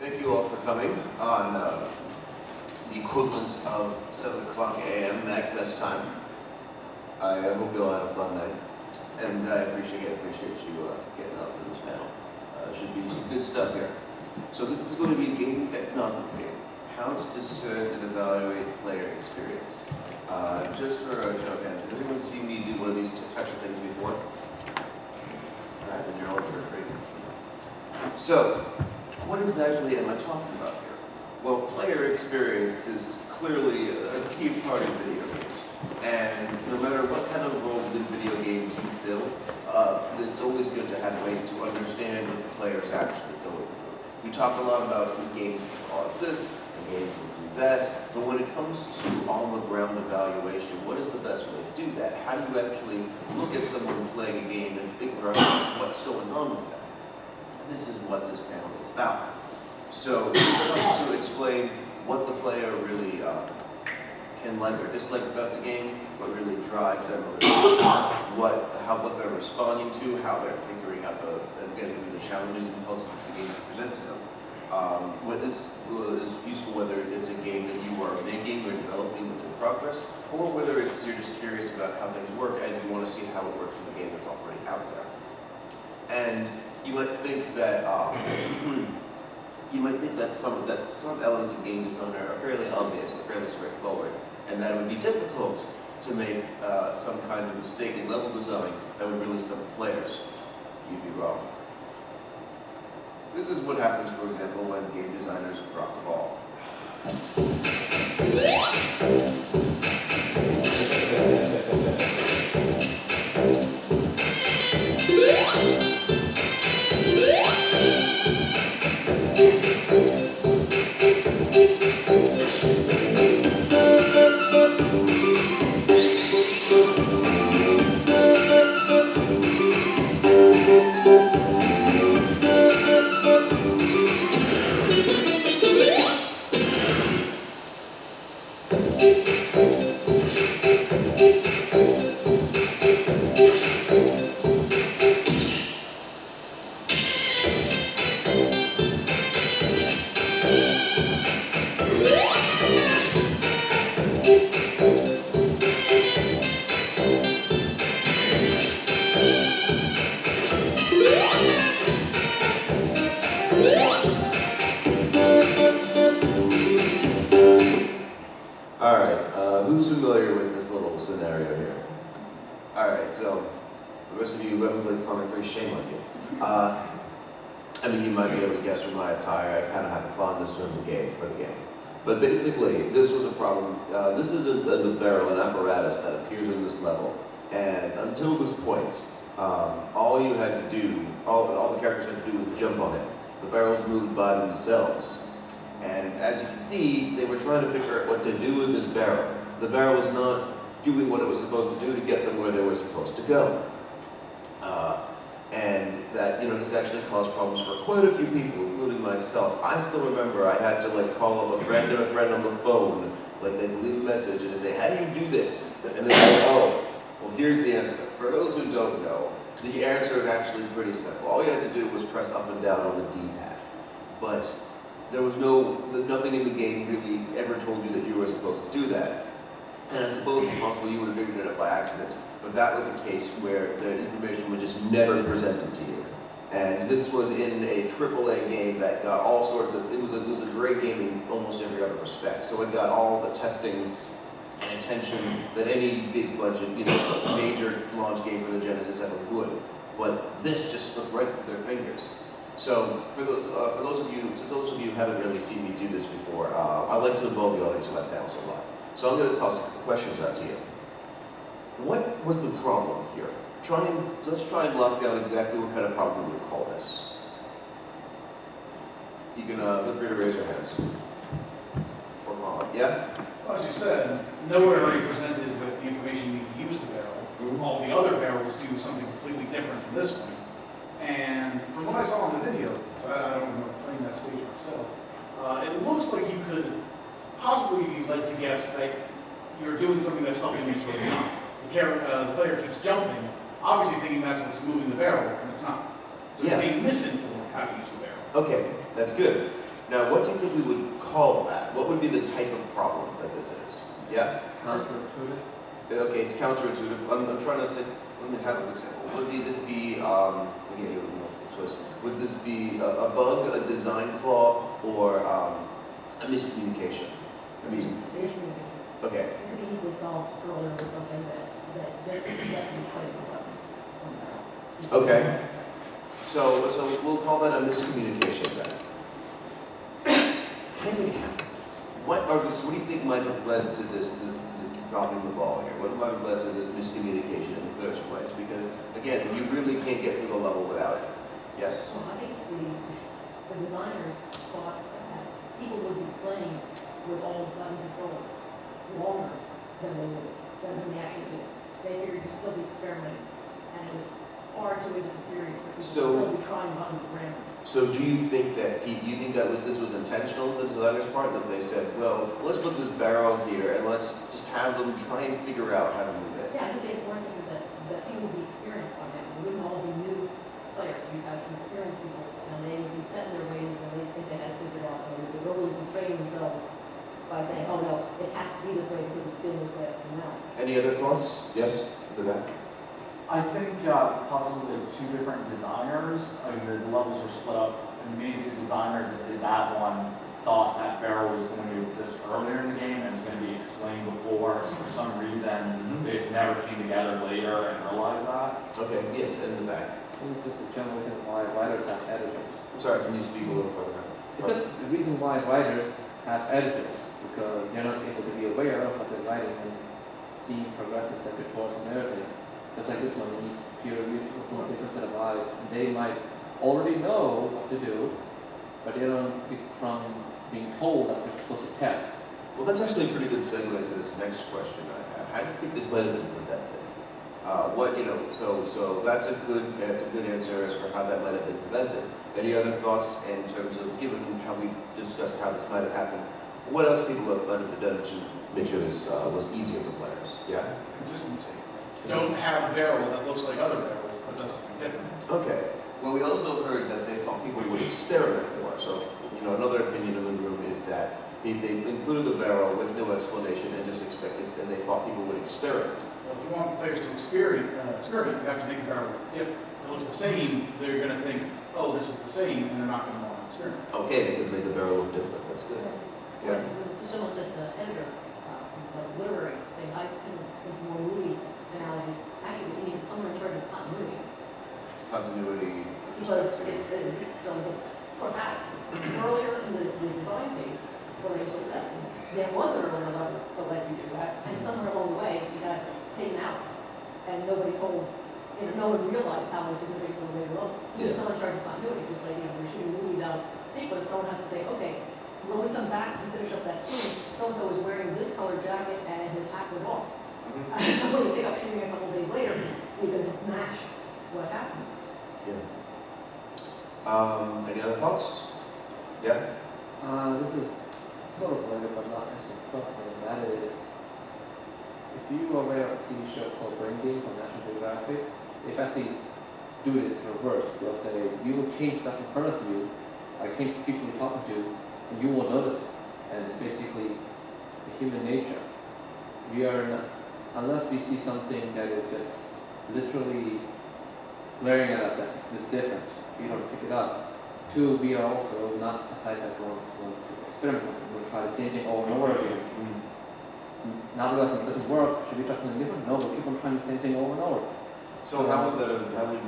Thank you all for coming on the equivalent of 7 o'clock a.m. MAGFest time. I hope you all had a fun night, and I appreciate you getting out for this panel. Should be some good stuff here. So this is going to be game ethnography, how to discern and evaluate player experience. Just for a show of hands, has anyone seen me do one of these types of things before? All right, then you're all great. So, what exactly am I talking about here? Well, player experience is clearly a key part of video games. And no matter what kind of role within video games you fill, it's always good to have ways to understand what the player's actually going through. We talk a lot about games will cause this, and games will do that, but when it comes to on-the-ground evaluation, what is the best way to do that? How do you actually look at someone playing a game and figure out what's going on with them? This is what this panel is about. So we're going to explain what the player really can like or dislike about the game, what really drives them, what they're responding to, how they're figuring out and getting through the challenges and puzzles that the games present to them. What this is useful whether it's a game that you are making or developing that's in progress, or whether it's you're just curious about how things work and you want to see how it works in the game that's already out there. And you might think that some elements of game design are fairly obvious and fairly straightforward, and that it would be difficult to make some kind of mistake in level design that would really stump players. You'd be wrong. This is what happens, for example, when game designers drop the ball. Who's familiar with this little scenario here? Alright, so the rest of you who haven't played Sonic 3, shame on you. I mean, you might be able to guess from my attire, I kind of have a fondness for the game. But basically, this was a problem. This is a barrel, an apparatus that appears in this level. And until this point, all you had to do, all the characters had to do was jump on it. The barrels moved by themselves. And as you can see, they were trying to figure out what to do with this barrel. The barrel was not doing what it was supposed to do to get them where they were supposed to go. And that, this actually caused problems for quite a few people, including myself. I still remember I had to call up a friend on the phone, they'd leave a message and say, how do you do this? And they'd say, oh, well here's the answer. For those who don't know, the answer is actually pretty simple. All you had to do was press up and down on the D-pad. But there was nothing in the game really ever told you that you were supposed to do that. And I suppose it's possible you would have figured it out by accident, but that was a case where the information was just never presented to you. And this was in a AAA game that got all sorts of, it was a great game in almost every other respect. So it got all the testing and attention that any big budget, major launch game for the Genesis ever would. But this just slipped right through their fingers. So for those of you who haven't really seen me do this before, I like to involve the audience in my panels a lot. So I'm going to toss questions out to you. What was the problem here? Let's try and lock down exactly what kind of problem we would call this. You can feel free to raise your hands. Or Molly. Yeah? Well, as you said, nowhere are you presented with the information you need to use the barrel. Mm-hmm. All the other barrels do something completely different from this one. And from what I saw in the video, so I don't know playing that stage myself, it looks like you could possibly like to guess that you're doing something that's helping you to not. The player keeps jumping, obviously thinking that's what's moving the barrel, and it's not. So yeah. You're being misinformed how to use the barrel. Okay, that's good. Now, what do you think we would call that? What would be the type of problem that this is? Yeah? Counterintuitive. Okay, it's counterintuitive. I'm trying to think, let me have an example. Would this be, again, you have multiple choice. Would this be a bug, a design flaw, or a miscommunication? Okay. It could be easily solved earlier with something that just let you play the buttons. Okay. So we'll call that a miscommunication then. What do you think might have led to this dropping the ball here? What might have led to this miscommunication in the first place? Because again, you really can't get through the level without it. Yes? Well, I think it's the designers thought that people would be playing with all button controls longer than they actually did. They figured you'd still be experimenting, and it was far too into the series for people to still be trying buttons at random. So do you think that this was intentional on the designer's part, that they said, well, let's put this barrel here and let's just have them try and figure out how to move it? Yeah, I think they weren't thinking that people would be experienced by now. We wouldn't all be new players. You'd have some experienced people, and they would be set in their ways, and they think they had to figure it out. And they would overly constrain themselves by saying, oh no, it has to be this way because it's been this way up to now. Any other thoughts? Yes, to that. I think possibly two different designers. I mean, the levels were split up, and maybe the designer that did that one thought that barrel was going to exist earlier in the game and was going to be explained before. For some reason, they just never came together later and realized that. Okay, yes, in the back. I think it's just a general reason why writers have editors. I'm sorry, can you speak a little further? It's just the reason why writers have editors, because they're not able to be aware of what they're writing and see progresses that could towards a narrative. Just like this one, they need peer review from a different set of eyes, and they might already know what to do, but they don't from being told that they're supposed to test. Well, that's actually a pretty good segue to this next question I have. How do you think this might have been prevented? So that's a good answer as for how that might have been prevented. Any other thoughts in terms of, given how we discussed how this might have happened, what else people might have done to make sure this was easier for players? Yeah? Consistency. Don't have a barrel that looks like other barrels that does something different. Okay. Well, we also heard that they thought people would experiment more. So, another opinion in the room is that they included the barrel with no explanation and just expected, and they thought people would experiment. Well, if you want players to experiment, you have to make the barrel different. If it looks the same, they're going to think, oh, this is the same, and they're not going to want to experiment. Okay, they could make the barrel look different. That's good. Yeah. Someone said the editor, the literary thing, I think more movie analogies. Actually, we need someone in charge of continuity. Continuity. Because perhaps earlier in the design phase, when they were testing, there was an earlier level that let you do that, and somewhere along the way, you got taken out, and nobody told, no one realized how significant the way were. You need someone in charge of continuity, just like, we're shooting movies out sequence, someone has to say, okay, when we come back and finish up that scene, so-and-so was wearing this colored jacket and his hat was off. And so when we pick up shooting a couple of days later, we can match what happened. Yeah. Any other thoughts? Yeah? This is sort of related, but not actually personal. That is, if you are aware of a TV show called Brain Games on National Geographic, they actually do this reverse. They'll say, you will change stuff in front of you, like change the people you're talking to, and you will notice it. And it's basically the human nature. We are not, unless we see something that is just literally glaring at us that's different, we don't pick it up. Two, we are also not the type that wants to experiment. We will try the same thing over and over again. Now realizing it doesn't work, should we try something different? No, we'll keep on trying the same thing over and over. So how would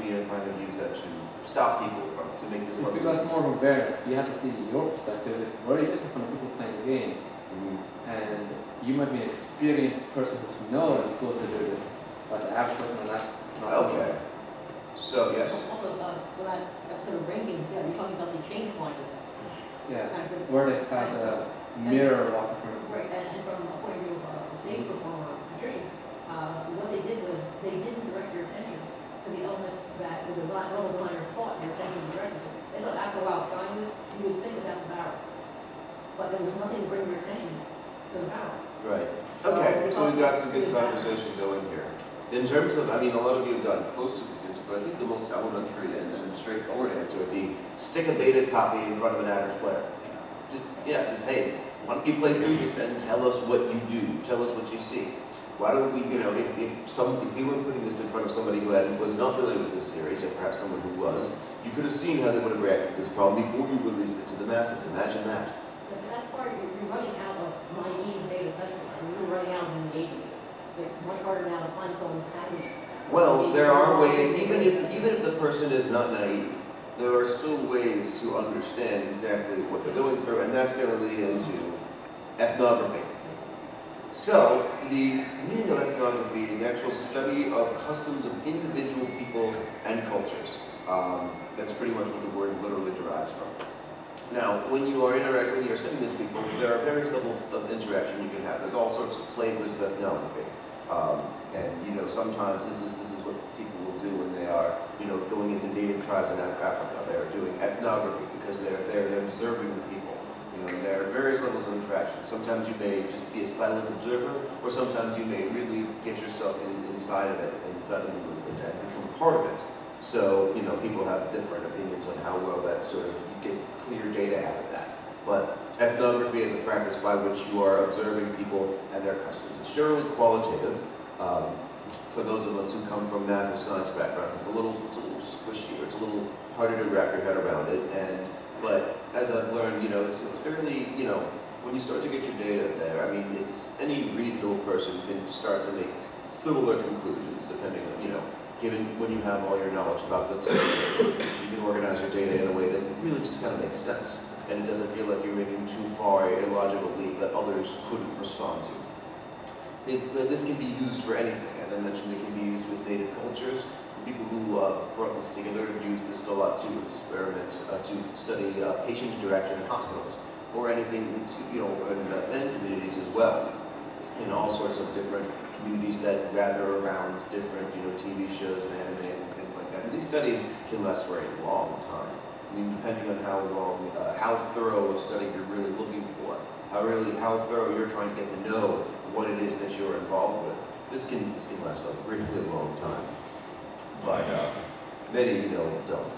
we kind of use that to stop people to make this It's more? because more of awareness. You have to see your perspective is very different from the people playing the game. And you might be an experienced person who knows you're supposed to do this, but the average person will not. Okay. So, yes. Also, with that episode of Brain Games, you're talking about the change blindness. Yeah, Kind of where they have the mirror walking through. Right, and from a point of view of a stage performer, Patricia, what they did was they didn't direct your attention to the element that the level designer thought your attention was directed to. They thought after a while trying this, you would think about the barrel. But there was nothing to bring your attention to the barrel. Right. Okay, so we've got some good conversation going here. In terms of, a lot of you have gotten close to this answer, but I think the most elementary and straightforward answer would be stick a beta copy in front of an average player. just hey, why don't you play through this and tell us what you do, tell us what you see. Why don't we, if you were putting this in front of somebody who was not familiar with this series, or perhaps someone who was, you could have seen how they would have reacted to this problem before you released it to the masses. Imagine that. So that's why you're running out of naive data testers. We were running out in the 80s. It's much harder now to find someone who hasn't. Well, there are ways, even if the person is not naive, there are still ways to understand exactly what they're going through, and that's going to lead into ethnography. So, the meaning of ethnography is the actual study of customs of individual people and cultures. That's pretty much what the word literally derives from. Now, when you're studying these people, there are various levels of interaction you can have. There's all sorts of flavors of ethnography. And sometimes this is what people will do when they are, going into native tribes in Africa. They're doing ethnography because they're observing the people. There are various levels of interaction. Sometimes you may just be a silent observer, or sometimes you may really get yourself inside of it, inside of the movement, and become a part of it. So, people have different opinions on how well that you get clear data out of that. But ethnography is a practice by which you are observing people and their customs. It's generally qualitative. For those of us who come from math or science backgrounds, it's a little squishy, or it's a little harder to wrap your head around it. But as I've learned, it's fairly, when you start to get your data there, it's any reasonable person can start to make similar conclusions depending on, given when you have all your knowledge about the subject, you can organize your data in a way that really just kind of makes sense. And it doesn't feel like you're making too far a illogical leap that others couldn't respond to. This can be used for anything. As I mentioned, it can be used with native cultures. The people who brought this together use this a lot to experiment, to study patient interaction in hospitals, or anything in fan communities as well. All sorts of different communities that gather around different, TV shows and anime and things like that. And these studies can last for a long time. Depending on how thorough a study you're really looking for, how thorough you're trying to get to know what it is that you're involved with. This can last a really long time. But many, don't.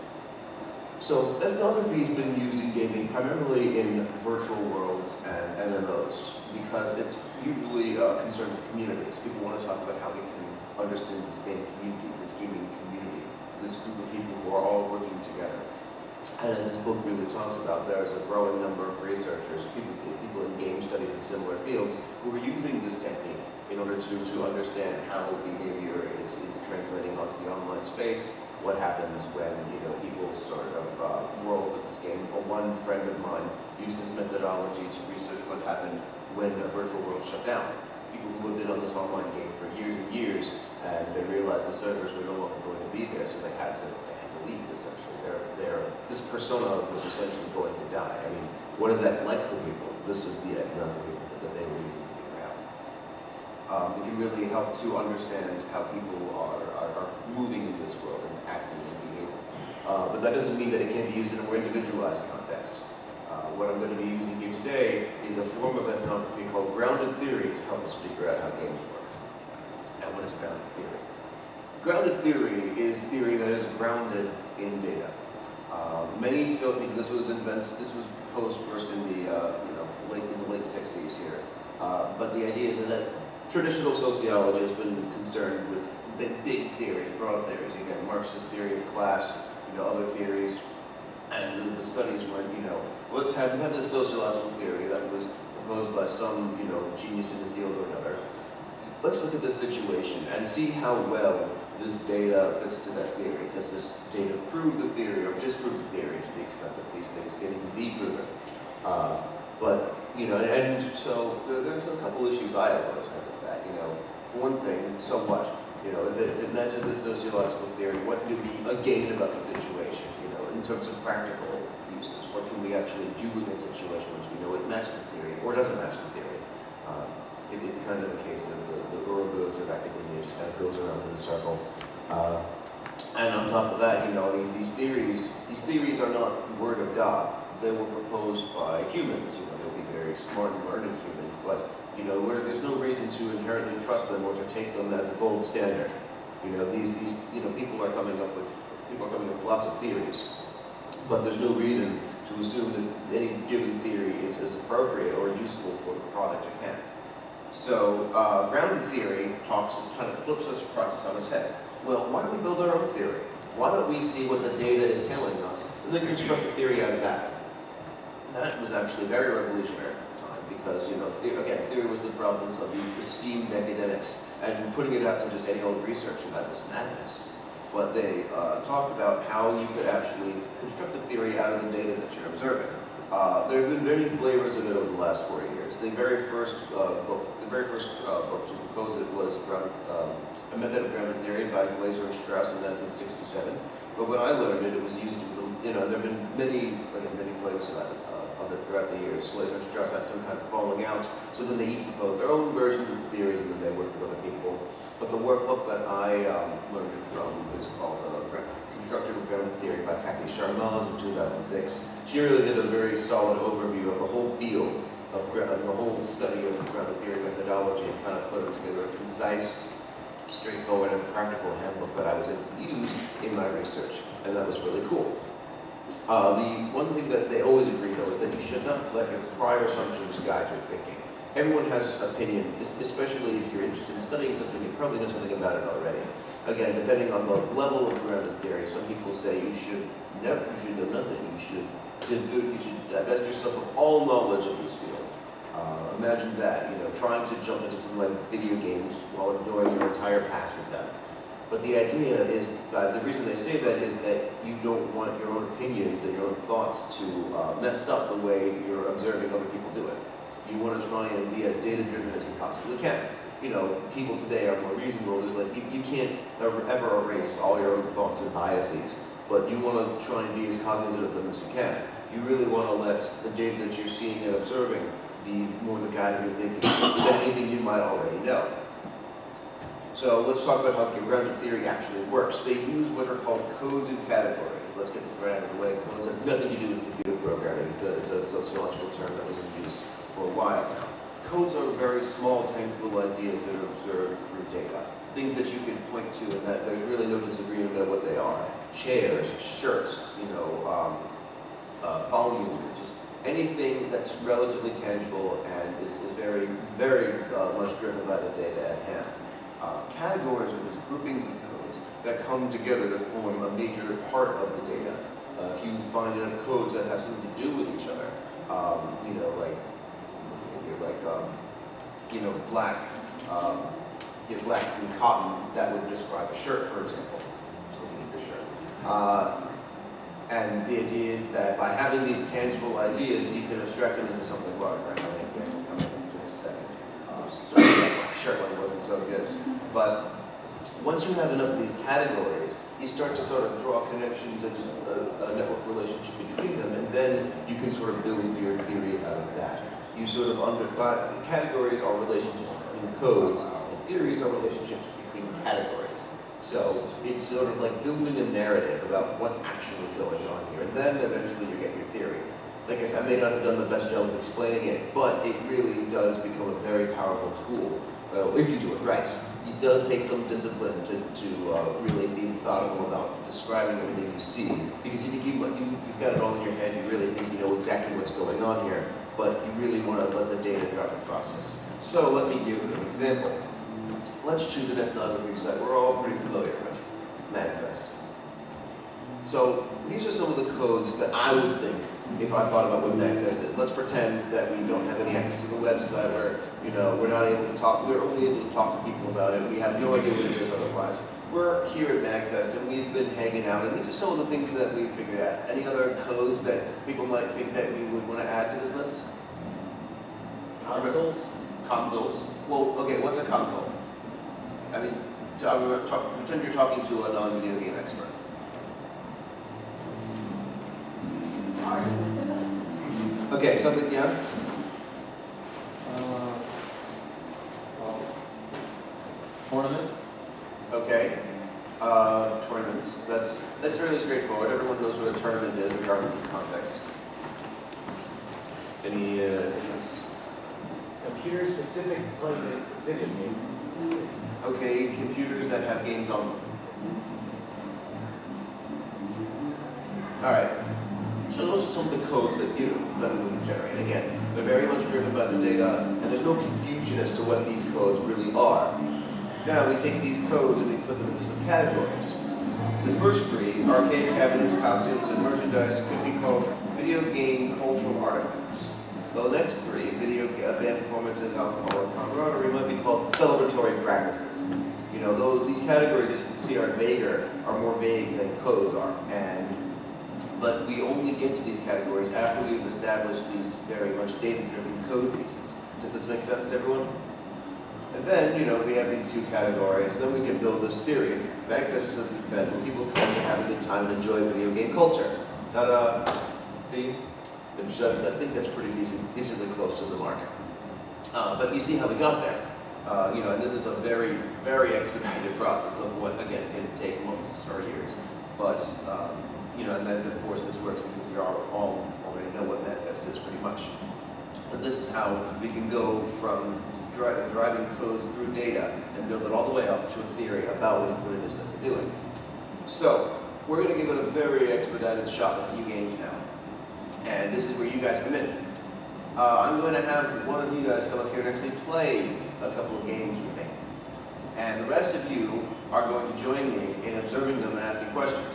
So ethnography has been used in gaming primarily in virtual worlds and MMOs because it's usually concerned with communities. People want to talk about how we can understand this game community, this gaming community, this group of people who are all working together. And as this book really talks about, there's a growing number of researchers, people in game studies in similar fields, who are using this technique in order to understand how behavior is translating onto the online space, what happens when people sort of roll with this game. One friend of mine used this methodology to research what happened when a virtual world shut down. People who had been on this online game for years and years, and they realized the servers were no longer going to be there, so they had to leave, essentially. This persona was essentially going to die. What is that like for people? This was the ethnography that they were using to figure out. It can really help to understand how people are moving in this world and acting and behaving. But that doesn't mean that it can't be used in a more individualized context. What I'm going to be using here today is a form of ethnography called grounded theory to help us figure out how games work. And what is grounded theory? Grounded theory is theory that is grounded in data. This was proposed first in the late 60s here. But the idea is that traditional sociology has been concerned with big theories, broad theories. Again, Marxist theory of class, other theories, and the studies went, let's have this sociological theory that was proposed by some, genius in the field or another. Let's look at this situation and see how well this data fits to that theory. Does this data prove the theory or disprove the theory to the extent that these things can even be proven? And so there's a couple issues I always have with that. For one thing, so what? If it matches this sociological theory, what do we gain about the situation? In terms of practical uses, what can we actually do with that situation once we know it matches the theory or doesn't match the theory? It's kind of a case of the Ouroboros of academia, just kind of goes around in a circle. And on top of that, these theories are not word of God. They were proposed by humans. They'll be very smart and learned humans, but there's no reason to inherently trust them or to take them as a gold standard. People are coming up with lots of theories, but there's no reason to assume that any given theory is appropriate or useful for the product at hand. So grounded theory kind of flips this process on its head. Well, why don't we build our own theory? Why don't we see what the data is telling us and then construct a theory out of that? That was actually very revolutionary at the time because, you know, theory was the province of the esteemed academics, and putting it out to just any old researcher, that was madness. But they talked about how you could actually construct a theory out of the data that you're observing. There have been many flavors of it over the last 4 years. The very first book to propose it was A Method of Grounded Theory by Glaser and Strauss in 1967. But when I learned it, it was used, you know, there have been many flavors of it throughout the years. Glaser and Strauss had some kind of falling out, so then they each proposed their own versions of the theories, and then they worked with other people. But the workbook that I learned it from is called Constructive Grounded Theory by Kathy Sharmaz in 2006. She really did a very solid overview of the whole field of the whole study of grounded theory methodology, and kind of put it together a concise, straightforward, and practical handbook that I was able to use in my research, and that was really cool. The one thing that they always agree, though, is that you should not let your prior assumptions guide your thinking. Everyone has opinions, especially if you're interested in studying something, you probably know something about it already. Again, depending on the level of grounded theory, some people say you should know nothing. You should divest yourself of all knowledge of this field. Imagine that, you know, trying to jump into something like video games while ignoring your entire past with them. But the idea is that the reason they say that is that you don't want your own opinions and your own thoughts to mess up the way you're observing other people do it. You want to try and be as data-driven as you possibly can. You know, people today are more reasonable. There's like, you can't ever erase all your own thoughts and biases, but you want to try and be as cognizant of them as you can. You really want to let the data that you're seeing and observing be more the guide of your thinking than anything you might already know. So let's talk about how grounded theory actually works. They use what are called codes and categories. Let's get this right out of the way. Codes have nothing to do with computer programming. It's a sociological term that was in use for a while now. Codes are very small, tangible ideas that are observed through data. Things that you can point to and that there's really no disagreement about what they are. Chairs, shirts, you know, volumes, just anything that's relatively tangible and is very, very much driven by the data at hand. Categories are these groupings of codes that come together to form a major part of the data. If you find enough codes that have something to do with each other, you know, black, black and cotton, that would describe a shirt, for example. Just looking at your shirt. And the idea is that by having these tangible ideas, you can abstract them into something larger. I have an example coming in just a second. Sorry, that shirt one wasn't so good. But once you have enough of these categories, you start to sort of draw connections and a network relationship between them, and then you can sort of build your theory out of that. You sort of categories are relationships between codes, and theories are relationships between categories. So it's sort of like building a narrative about what's actually going on here, and then eventually you get your theory. Like I said, I may not have done the best job of explaining it, but it really does become a very powerful tool if you do it right. It does take some discipline to really be methodical about describing everything you see, because you think you've got it all in your head, you really think you know exactly what's going on here, but you really want to let the data drive the process. So let me give an example. Let's choose an ethnography site we're all pretty familiar with, MAGFest. So these are some of the codes that I would think if I thought about what MAGFest is. Let's pretend that we don't have any access to the website, where we're not able to talk. We're only able to talk to people about it. We have no idea what it is otherwise. We're here at MAGFest and we've been hanging out, and these are some of the things that we figured out. Any other codes that people might think that we would want to add to this list? Consoles? Consoles. Well, okay, what's a console? I mean, pretend you're talking to a non-video game expert. Okay, something, yeah? Tournaments. Okay. Tournaments. That's really straightforward. Everyone knows what a tournament is, regardless of context. Any Computer specific to play video games. Okay, computers that have games on them. All right. So those are some of the codes that that we would generate. Again, they're very much driven by the data, and there's no confusion as to what these codes really are. Now we take these codes and we put them into some categories. The first three, arcade cabinets, costumes, and merchandise, could be called video game cultural artifacts. The next three, video band performances, alcohol, and camaraderie, might be called celebratory practices. These categories, as you can see, are more vague than codes are. But we only get to these categories after we've established these very much data-driven code pieces. Does this make sense to everyone? And then, if we have these two categories, then we can build this theory. MAGFest is an event where people come to have a good time and enjoy video game culture. Ta-da! See? I think that's pretty decently close to the mark. But you see how we got there. And this is a very, very expedited process of what, again, can take months or years. But, and then of course this works because we all already know what MAGFest is pretty much. But this is how we can go from driving codes through data and build it all the way up to a theory about what it is that we're doing. So, we're going to give it a very expedited shot at a few games now. And this is where you guys come in. I'm going to have one of you guys come up here and actually play a couple of games with me. And the rest of you are going to join me in observing them and asking questions.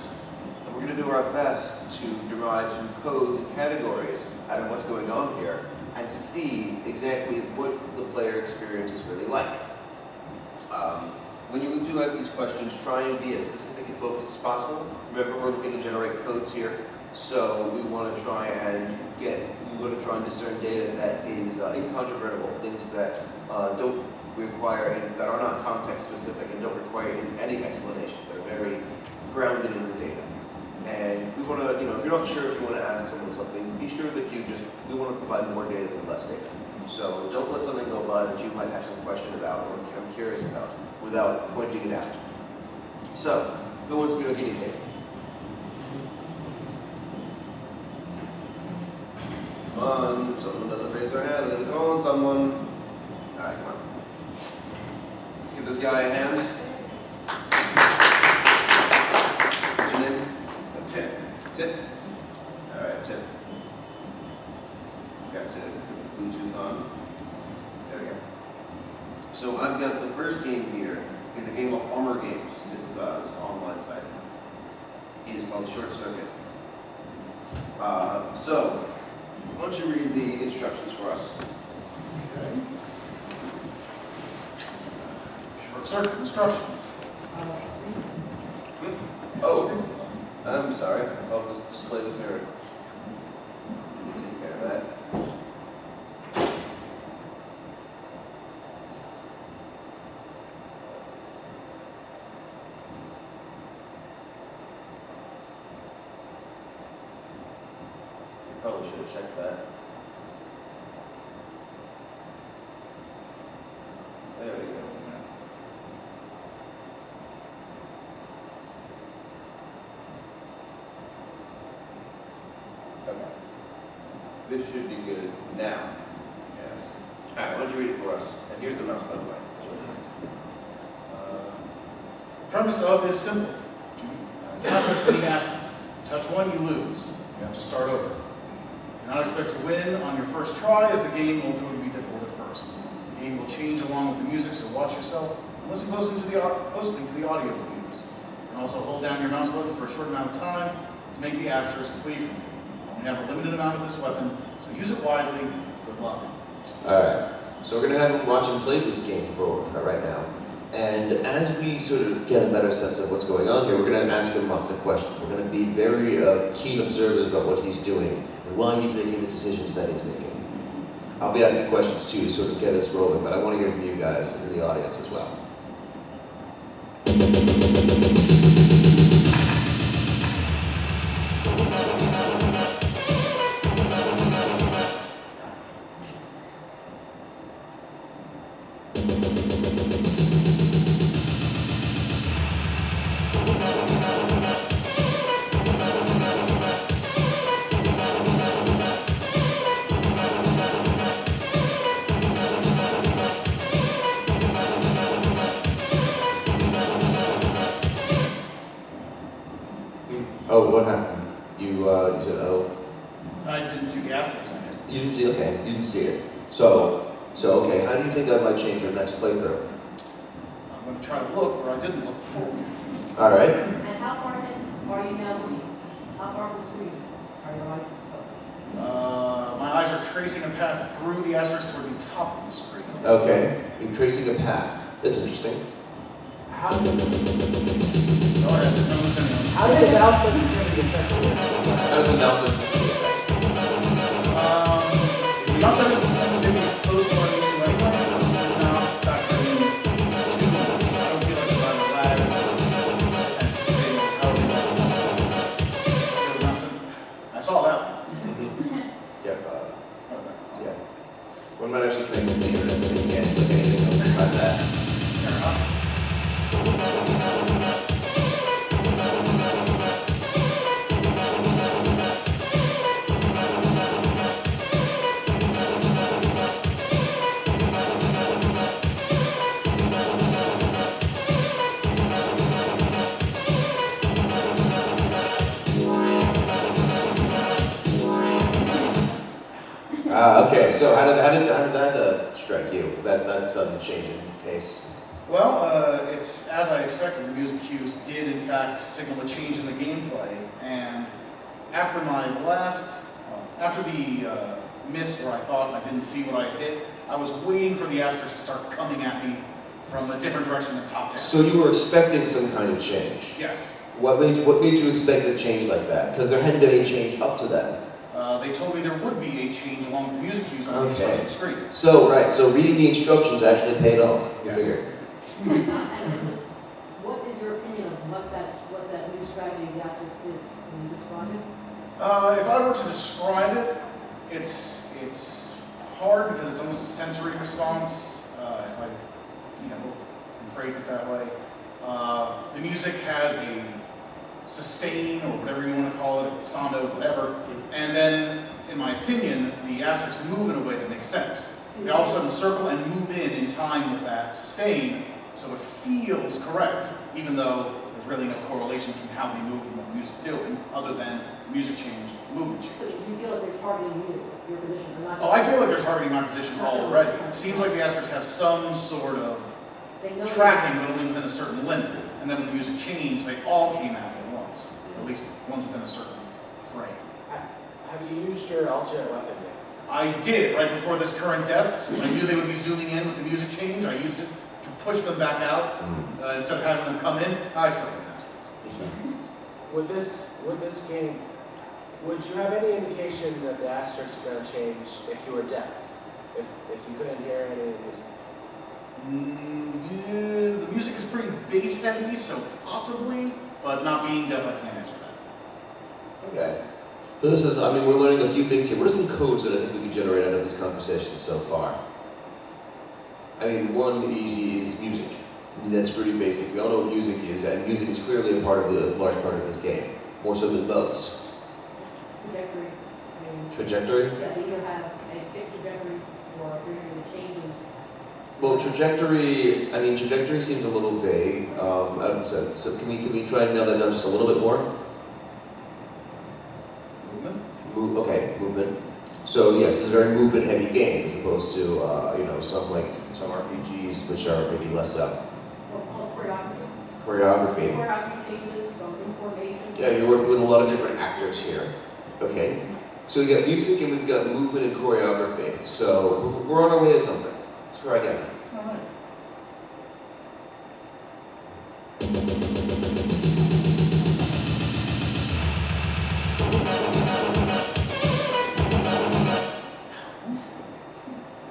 And we're going to do our best to derive some codes and categories out of what's going on here and to see exactly what the player experience is really like. When you do ask these questions, try and be as specific and focused as possible. Remember, we're looking to generate codes here. So we want to try and discern data that is incontrovertible, things that don't require, that are not context specific and don't require any explanation. They're very grounded in the data. And we want to, if you're not sure if you want to ask someone something, be sure that we want to provide more data than less data. So don't let something go by that you might have some question about or I'm curious about without pointing it out. So, who wants to be a guinea pig? Come on, if someone doesn't raise their hand, I'm going to call on someone. All right, come on. Let's give this guy a hand. What's your name? Tim. Tim? All right, Tim. You guys have Bluetooth on. There we go. So I've got the first game here. It's a game of Armor Games. It's the online site. It is called Short Circuit. So, why don't you read the instructions for us? Okay. Short circuit instructions. Oh, I'm sorry. Oh, this display was mirrored. Let me take care of that. Probably should have checked that. There we go. Okay. This should be good now. Yes. All right, why don't you read it for us? And here's the mouse, by the way. The premise of is simple. You cannot touch any asterisks. Touch one, you lose. You have to start over. Do not expect to win on your first try, as the game will prove to be difficult at first. The game will change along with the music, so watch yourself. Listen closely to the audio reviews. You can also hold down your mouse button for a short amount of time to make the asterisks flee from you. You have a limited amount of this weapon, so use it wisely. Good luck. Alright, so we're going to have him watch him play this game for right now. And as we sort of get a better sense of what's going on here, we're going to ask him lots of questions. We're going to be very keen observers about what he's doing and why he's making the decisions that he's making. I'll be asking questions too to sort of get us rolling, but I want to hear from you guys in the audience as well. You didn't see, okay, you didn't see it. So okay, how do you think that might change your next playthrough? I'm going to try to look where I didn't look before. All right. And how far ahead are you now looking? How far of the screen are your eyes focused? My eyes are tracing a path through the asterisk toward the top of the screen. Okay, you're tracing a path. That's interesting. How did Go ahead, no one's anyone. how did the mouse sensitivity affect you? How does the mouse sensitivity affect? The mouse sensitivity is close to what I'm used to anyway, so it's not factoring in too much. I don't feel like there's either lag or sensitivity or however you want to. I saw that one. Yeah, Okay. yeah. One might actually connect to the internet, so you can't look at anything else besides that. Fair enough. Okay, so how did that strike you? That sudden change in pace. Well, it's as I expected. The music cues did, in fact, signal a change in the gameplay. And after after the miss where I thought I didn't see what I had hit, I was waiting for the asterisk to start coming at me from a different direction than top down. So you were expecting some kind of change. Yes. What made you expect a change like that? Because there hadn't been any change up to that. They told me there would be a change along with the music cues on the Okay. instruction screen. So reading the instructions actually paid off. You Yes. figured. And what is your opinion of what that new strategy of the asterisk is? Can you describe it? If I were to describe it, it's hard because it's almost a sensory response. If I, can phrase it that way. The music has a sustain or whatever you want to call it, glissando, whatever, and then, in my opinion, the asterisks move in a way that makes sense. They all of a sudden circle and move in time with that sustain, so it feels correct, even though there's really no correlation between how they move and what the music's doing, other than music change, movement So change. you feel like they're targeting you, your position, they're not. Oh, I feel like they're targeting my position already. It seems like the asterisks have some sort of They know tracking, but only within a certain limit. And then when the music changed, they all came at me at once, at least ones within a certain frame. Have you used your alternate weapon yet? I did, right before this current death, since I knew they would be zooming in with the music change, I used it to push them back out, instead of having them come in. I still did that. With this game, would you have any indication that the asterisks are going to change if you were deaf? If you couldn't hear any of the music? Yeah, the music is pretty bass heavy, so possibly, but not being deaf, I can't answer that. Okay. So this is, we're learning a few things here. What are some codes that I think we can generate out of this conversation so far? One easy is music. That's pretty basic. We all know what music is, and music is clearly a large part of this game, more so than most. Trajectory. Trajectory? Yeah, they either have a fixed trajectory or if you're going to changes. Well, trajectory seems a little vague. So can we try and nail that down just a little bit more? Movement? Okay, movement. So yes, it's a very movement-heavy game as opposed to some RPGs which are maybe less Choreography. choreography. Choreography changes from information. Yeah, you're working with a lot of different actors here. Okay. So we got music and we've got movement and choreography. So we're on our way to something. Let's try again. All right.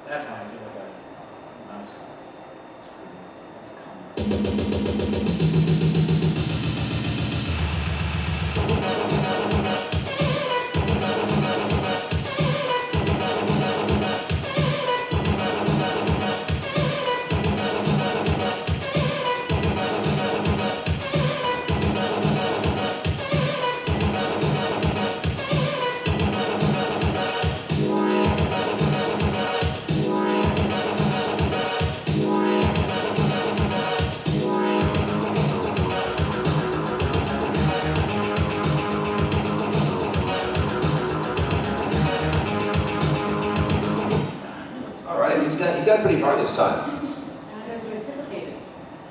That's how I feel like I mouse you got pretty far this time. And I know you anticipated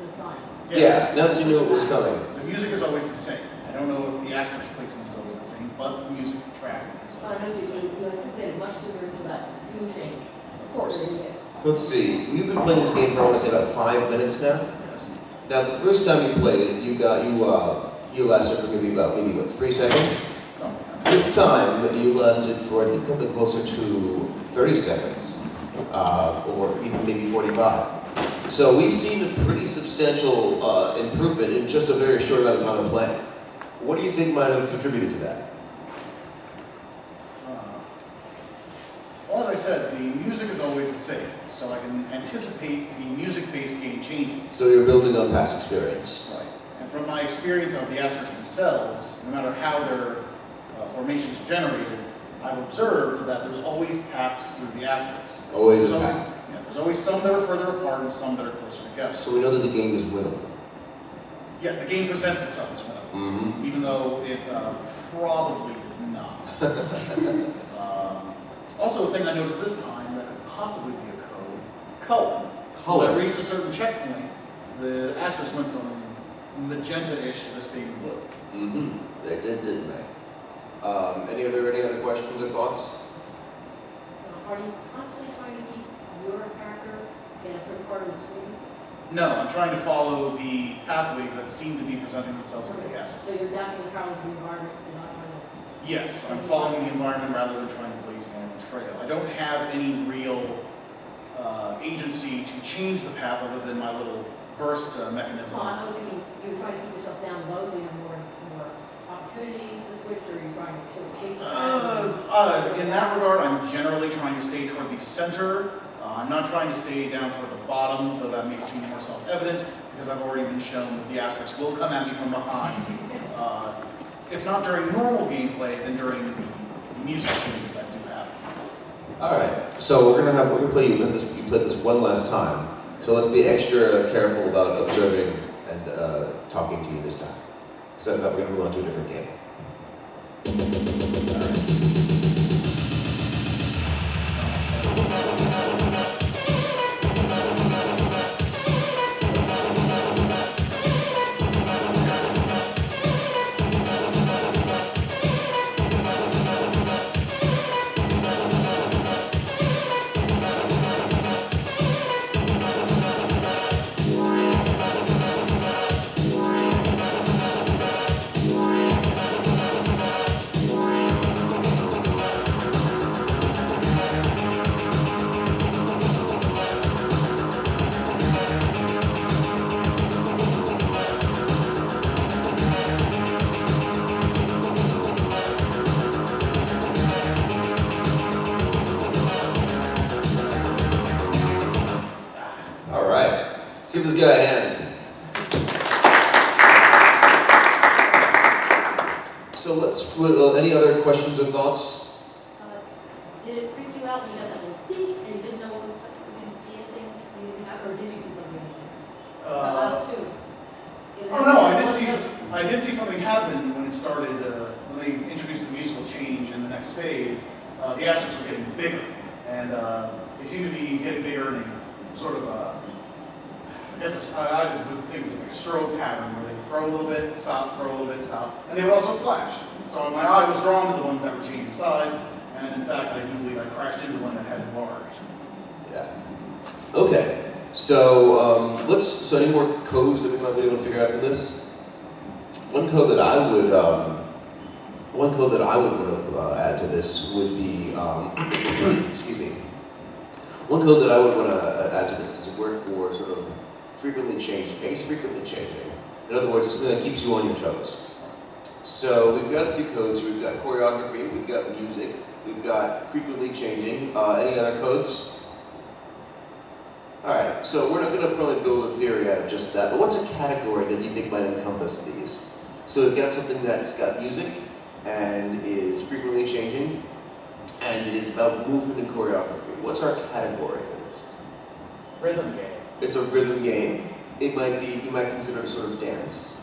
this time. Yeah, now that you knew it was coming. The music is always the same. I don't know if the asterisk placement is always the same, but the music track is So I know always the same. you anticipated much sooner into that tune change. Of course. Let's see, we've been playing this game for I want to say about 5 minutes now. Yes. Now, the first time you played it, you lasted for maybe what, 3 seconds? Oh, This time, you lasted for, I think, something closer to 30 seconds, or even maybe 45. So we've seen a pretty substantial improvement in just a very short amount of time of playing. What do you think might have contributed to that? Well, as I said, the music is always the same, so I can anticipate the music-based game changing. So you're building on past experience. Right. And from my experience of the asterisks themselves, no matter how their formations are generated, I've observed that there's always paths through the asterisks. Always a There's always, path. yeah, there's always some that are further apart and some that are closer together. So we know that the game is winnable. Yeah, the game presents itself as well, Mm-hmm. even though it probably is not. Also, a thing I noticed this time that could possibly be a code, color. When I reached a certain checkpoint, the asterisk went from magenta-ish to this being blue. Mm-hmm. They did, didn't they? Any other questions or thoughts? Are you constantly trying to keep your character in a certain part of the screen? No, I'm trying to follow the pathways that seem to be presenting themselves to the So asterisks. you're adapting entirely to the environment, you're not trying to... Yes, I'm following the environment rather than trying to blaze my own trail. I don't have any real agency to change the path other than my little burst mechanism. Well, I was thinking, you're trying to keep yourself down low, so you have more opportunity to switch, or you're trying to sort of chase the In that regard, I'm generally trying to stay toward the center. I'm not trying to stay down toward the bottom, though that may seem more self-evident, because I've already been shown that the asterisks will come at me from behind. If not during normal gameplay, then during the music changes that do happen. All right. So we're gonna play you played this one last time. So let's be extra careful about observing and talking to you this time. Because after that, we're gonna move on to a different game. All right. All right. Let's give this guy a hand. So any other questions or thoughts? Did it freak you out when you got that little beep and you didn't know what was, you didn't see anything, you didn't have, or did you see something? The last two. Oh no, I did see something happen when it started, when they introduced the musical change in the next phase. The asterisks were getting bigger, and they seem to be getting bigger in a sort of, I guess I would think it was like a strobe pattern where they would grow a little bit, stop, grow a little bit, stop, and they would also flash. So my eye was drawn to the ones that were changing size, and in fact, I do believe I crashed into one that had enlarged. Yeah. Okay. So so any more codes that we might be able to figure out from this? One code that I would want to add to this would be excuse me. One code that I would want to add to this is a word for sort of frequently changing, frequently changing. In other words, it's something that keeps you on your toes. So we've got a few codes. We've got choreography, we've got music, we've got frequently changing. Any other codes? All right, so we're not going to probably build a theory out of just that, but what's a category that you think might encompass these? So we've got something that's got music and is frequently changing and is about movement and choreography. What's our category for this? Rhythm game. It's a rhythm game. It might be, you might consider it a sort of dance.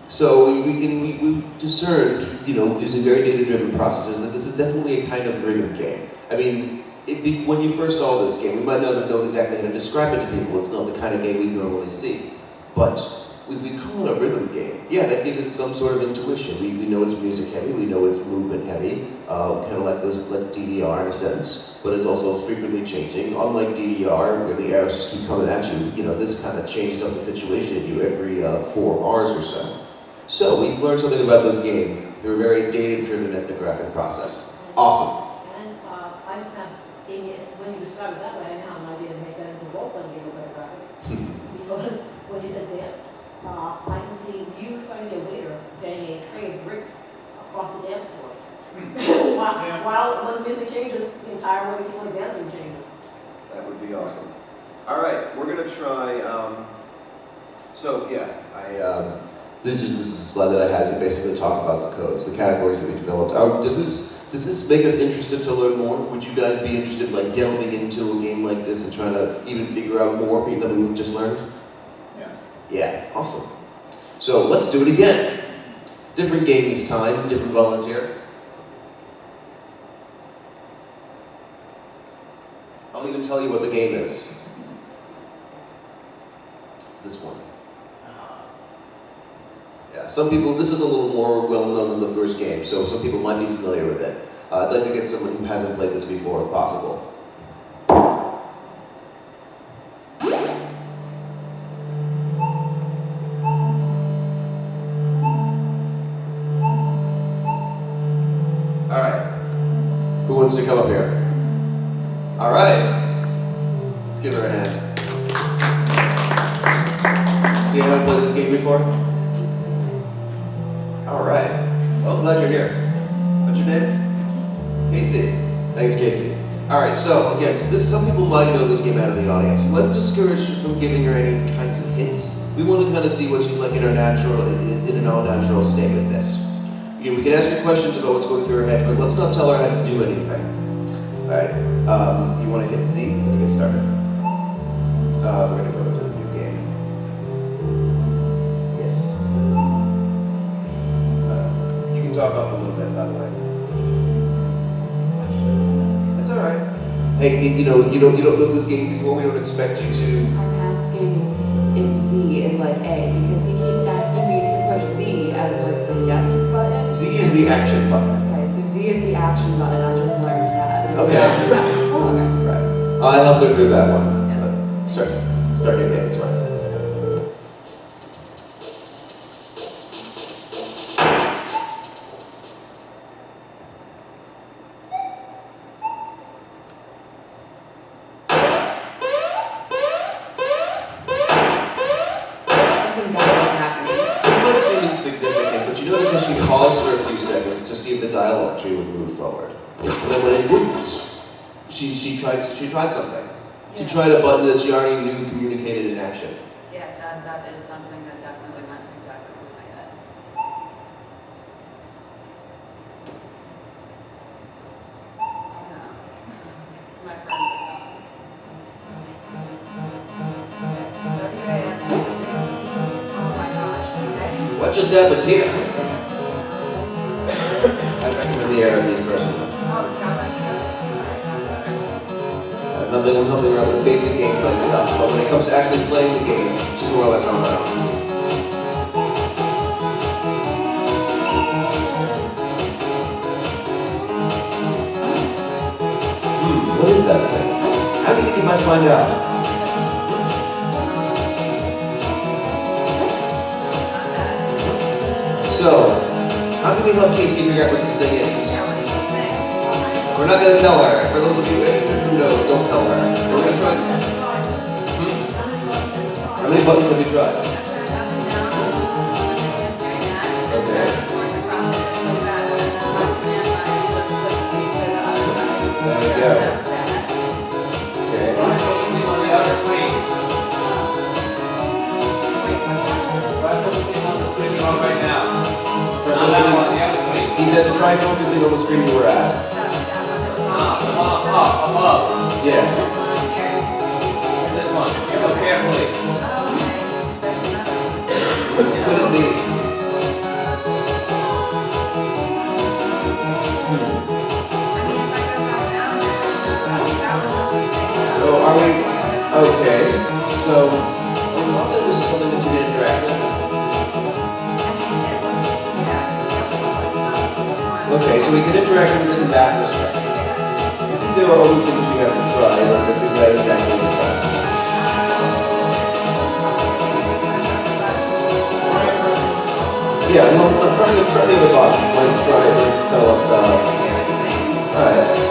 So we've discerned, using very data-driven processes, that this is definitely a kind of rhythm game. I mean, when you first saw this game, we might not have known exactly how to describe it to people. It's not the kind of game we normally see. But if we call it a rhythm game, yeah, that gives it some sort of intuition. We know it's music heavy, we know it's movement heavy, kind of like DDR in a sense, but it's also frequently changing. Unlike DDR, where the arrows just keep coming at you, this kind of changes up the situation at you every 4 hours or so. So we've learned something about this game through a very data-driven ethnographic process. Awesome. And I just have, when you describe it that way, I now have an idea to make that into a role-playing game with better graphics. Because when you said dance, I can see you trying to be a waiter getting a tray of drinks across the dance floor. While when the music changes, the entire way people are dancing changes. That would be awesome. All right, we're gonna try. This is a slide that I had to basically talk about the codes, the categories that we developed. Does this make us interested to learn more? Would you guys be interested in delving into a game like this and trying to even figure out more than we've just learned? Yes. Yeah, awesome. So let's do it again. Different game this time, different volunteer. I'll even tell you what the game is. It's this one. Yeah, some people, this is a little more well-known than the first game, so some people might be familiar with it. I'd like to get someone who hasn't played this before, if possible. All right. Who wants to come up here? All right. Let's give her a hand. So you haven't played this game before? All right. Well, glad you're here. What's your name? Casey. Thanks, Casey. All right. So again, some people might know this game out of the audience. Let's discourage you from giving her any kinds of hints. We want to kind of see what she's like in an all-natural state with this. We can ask her questions about what's going through her head, but let's not tell her how to do anything. All right. You want to hit Z to get started? We're going to go to the new game. Yes. You can talk up a little bit, by the way. That's all right. Hey, you don't know this game before. We don't expect you to. I'm asking if Z is like A, because he keeps asking me to push Z as like the yes button. Z is the action button. Okay, so Z is the action button. I just learned that. Okay. Right. I helped her through that one. Yes. Start your game. It's fine. Something bad is happening. This might seem insignificant, but you notice how she paused for a few seconds to see if the dialogue tree would move forward. And then when it didn't, she tried something. She tried a button that she already knew communicated in action. Yeah, that is something that definitely went exactly over my head. No. My friends are gone. What do you answer? Oh my gosh. Okay. What just happened here? I recommend the air of these person. Oh, it's got my stuff. I'm helping her out with basic gameplay stuff, but when it comes to actually playing the game, she's more or less on her own. What is that thing? How do you think you might find out? So, how can we help Casey figure out what this thing is? We're not going to tell her. For those of you who know, don't tell her. We're going to try. How many buttons have you tried? Okay. There we go. Okay. On the other screen. Try focusing on the screen you're on right now. Not that one, the other screen. He said to try focusing on the screen you were at. Above. Yeah. This one. Look carefully. It couldn't be. So are we, okay, so, also this is something that you can interact with? Okay, so we can interact with it in that respect. There are other things we have to try in order to figure out exactly what we're trying. Yeah, well, I'm trying the other box. Might try to sell us, alright.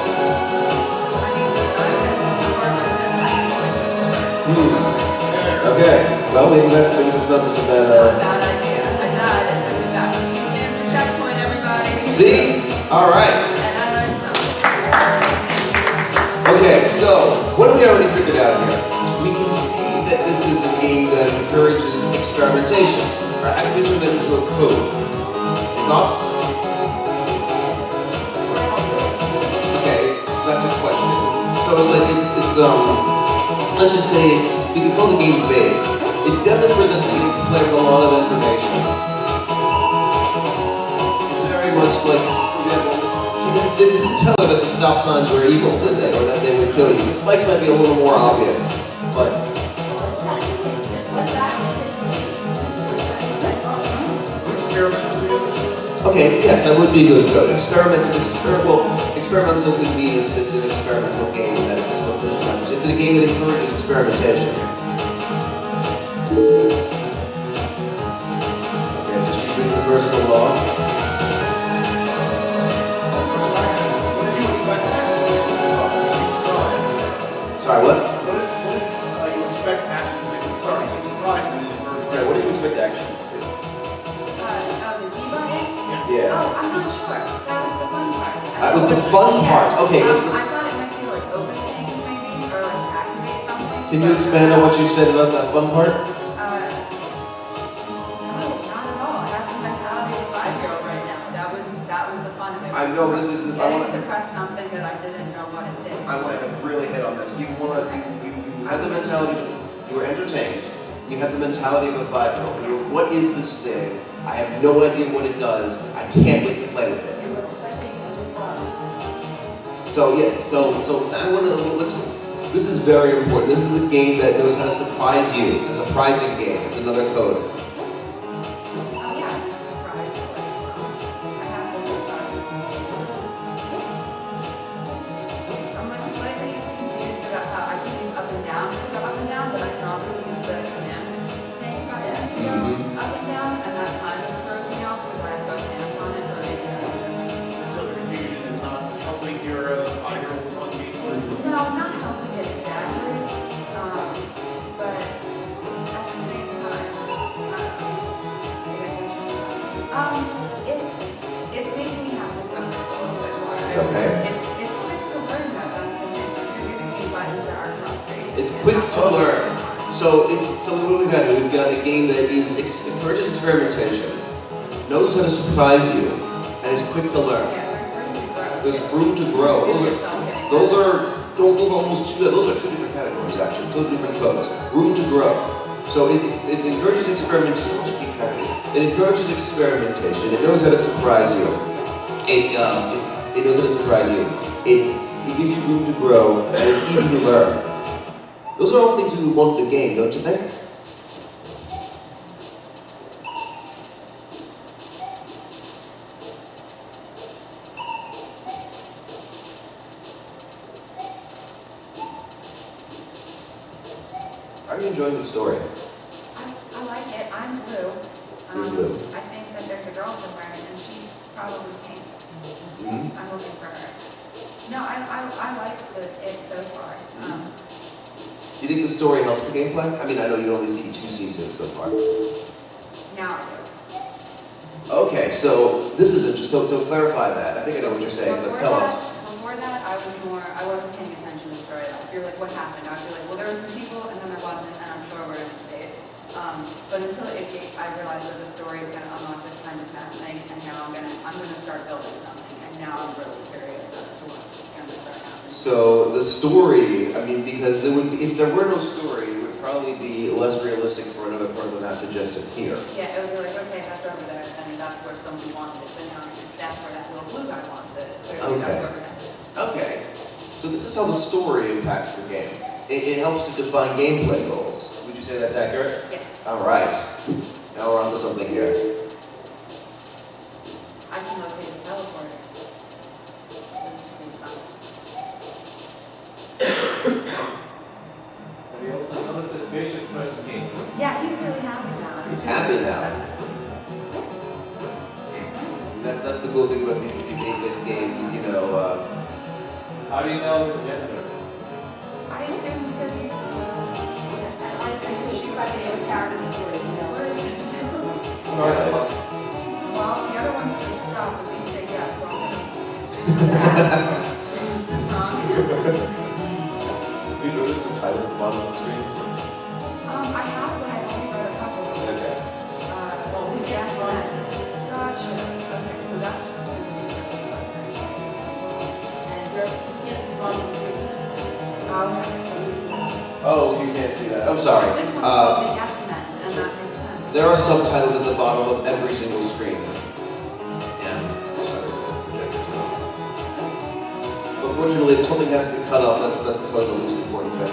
Okay, well, maybe that's not such a bad, Bad idea. I died. I took it back. Stand for checkpoint, everybody. See? Alright. And I learned something. Okay, so, what have we already figured out here? We can see that this is a game that encourages experimentation. Right? I can turn that into a code. Thoughts? Okay, that's a question. So it's like, let's just say we can call the game vague. It doesn't present the player with a lot of information. It's very much like, they didn't tell her that the stop signs were evil, did they? Or that they would kill you. The spikes might be a little more obvious, but... Okay, yes, that would be a good code. Experimental could mean it's an experimental game that it's a game that encourages experimentation. Okay, so she's reading the personal law. What did you expect actually to Sorry, what? What did you expect action to be? Sorry, some surprise when it didn't work. Yeah, what did you expect action to do? The zebra egg? Yeah. Oh, I'm not sure. That was the fun part. That was the fun part. Okay, I let's. thought it might be like open things maybe, or like activate something. Can you expand on what you said about that fun part? No, not at all. I have the mentality of a 5-year-old right now. That was the fun of it. I know this is. I Getting want to press something that I didn't know what it did. I want to really hit on this. You had the mentality. You were entertained. You had the mentality of a 5-year-old. You were, what is this thing? I have no idea what it does. I can't wait to play with it. So yeah, so I want to this is very important. This is a game that knows how to surprise you. It's a surprising game. It's another code. Oh yeah, I'm surprised. I have to I'm like slightly confused about how I can use up and down to go up and down, but I can also use the command thing button to go up and down, and that kind of throws me off because I have both hands on it, but maybe that's just... So the confusion is not helping your 5-year-old fun game. No, not helping it exactly, but at the same time, I guess it's making me have to focus a little bit more. Okay. It's quick to learn that that's the thing. You're giving me buttons that are frustrating. It's quick to learn. So what we've got here. We've got a game that encourages experimentation, knows how to surprise you, and is quick to learn. Yeah, There's room to grow. Those are almost two different categories actually, two different codes. Room to grow. So it encourages experimentation. So much to keep track of this. It encourages experimentation. It knows how to surprise you. It knows how to surprise you. It gives you room to grow, and it's easy to learn. Those are all things we would want in a game, don't you think? Are you enjoying the story? I like it. I'm blue. You're blue. I think that there's a girl somewhere, and she's probably pink. Mm-hmm. I'm looking for her. No, I like it so far. Do you think the story helps the gameplay? I mean, I know you only see 2 seasons so far. Now I do. Okay, so this is interesting. So clarify that. I think I know what you're saying, but tell us. Before that, I wasn't paying attention to the story. You're like, what happened? I'd be like, well, there were some people, and then there wasn't, and I'm sure we're in space. But until I realized that the story is going to unlock this kind of math thing, and now I'm gonna start building something, and now I'm really curious as to what's going to start happening. So the story, I mean, because if there were no story, it would probably be less realistic for another part of the map to just appear. Yeah, it would be like, okay, that's over there, and that's where somebody wanted it, but now that's where that little blue guy wants it. Clearly, Okay. that's where we're headed. Okay. So this is how the story impacts the game. it helps to define gameplay goals. Would you say that's accurate? Yes. All right. Now we're on to something here. I can locate a teleporter. This should be fun. Have you also noticed his facial expression change? Yeah, he's really happy now. He's happy now. That's the cool thing about these 8-bit games, you know. How do you know his gender? I assume because he. And I think that she got the character story, you know. What is this? Nice. Well, the other one said stop, but we say yes, so I'm gonna. Tom. Have you noticed the titles at the bottom of the screens? I have, but I've only read a couple. Okay. Well, we guessed that. Gotcha. Okay, so that's just. And yes, on the screen. Oh, you can't see that. I'm sorry. This one's called the guesstimate, and that makes sense. There are subtitles at the bottom of every single screen. Yeah. Sorry, projector's not. But fortunately, if something has to be cut off, that's probably the least important thing.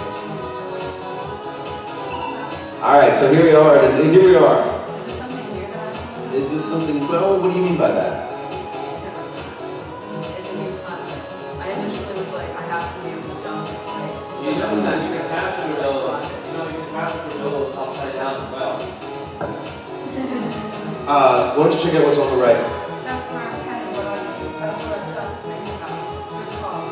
All right, so here we are. And here we are. Is this something new that I've done? Is this something? Well, what do you mean by that? It's a new concept. I initially was like, I have to be able to jump, right? You know that you can capture those. You know you can capture those upside down as well. Why don't you check out what's on the right? That's where I was headed, but that's what I started thinking about. Good call.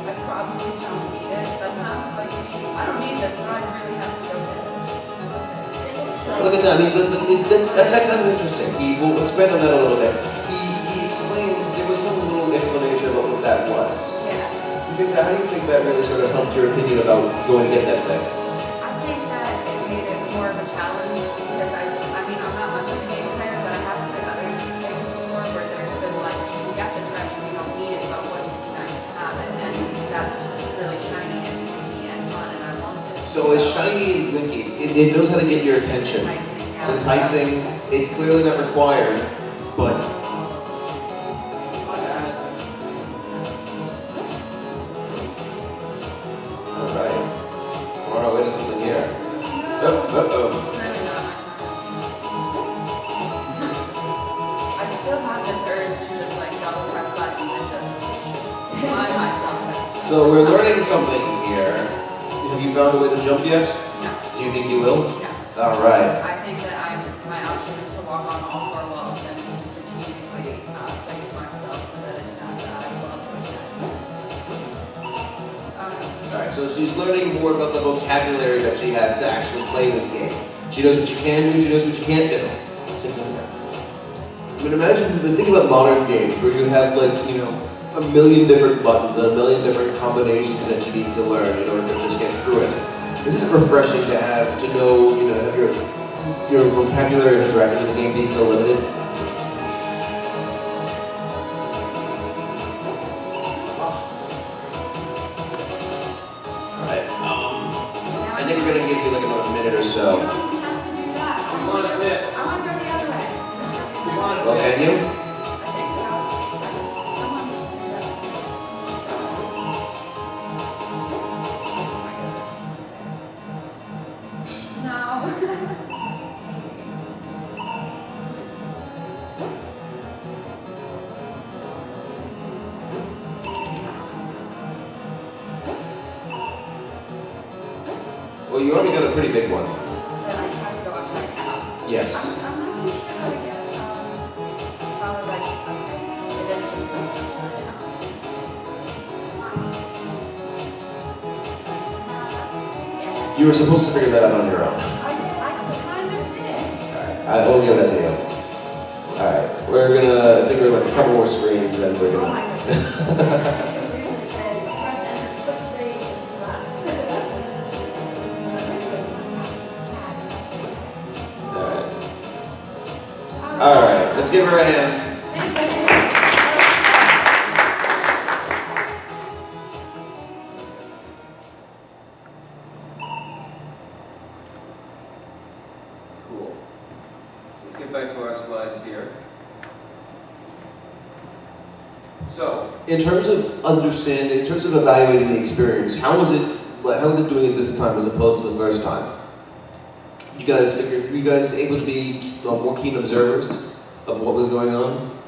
I probably don't need it. That sounds like me. I don't need this, but I really have to go get it. Look at that. I mean, that's actually kind of interesting. We'll expand on that a little bit. He explained, there was some little explanation about what that was. Yeah. How do you think that really sort of helped your opinion about going to get that thing? I think that it made it more of a challenge because I mean, I'm not much of a game player, but I have played other games before where there's been like, you can get the treasure, you don't need it, but wouldn't it be nice to have it? And that's really shiny and blinky and fun, and I loved it. So it's shiny and blinky. It knows how to get your attention. It's enticing. It's clearly not required, but all right. We're on our way to something here. Really not my time. I still have this urge to just like double press buttons and just remind myself. So we're learning something here. Have you found a way to jump yet? No. Do you think you will? No. All right. I think that my option is to walk on all four walls and to strategically place myself so that I go up with that. All right. So she's learning more about the vocabulary that she has to actually play this game. She knows what you can do. She knows what you can't do. Simple as that. I mean, imagine think about modern games where you have like a million different buttons and a million different combinations that you need to learn in order to just get through it. Isn't it refreshing to have to know, have your vocabulary of interacting in the game be so limited? Alright, I think we're gonna give you like another minute or You so. don't even have to do that. You want a tip? I want to go the other way. You want a Well, tip? can you? I think so. Someone just suggested it. Oh my goodness. No. Well, you already got a pretty big one. But I have to go upside down. Yes. I'm not too sure how to get probably like, okay, it is just going upside down. Yeah. You were supposed to figure that out on your own. I kind of did. Alright, I will give that to you. Alright, I think we're like a couple more screens and we're Oh gonna. my goodness. Press enter, click save, and run. Alright, let's give her a hand. Cool. So let's get back to our slides here. So, In terms of understanding, in terms of evaluating the experience, how was it doing it this time as opposed to the first time? Were you guys able to be more keen observers of what was going on?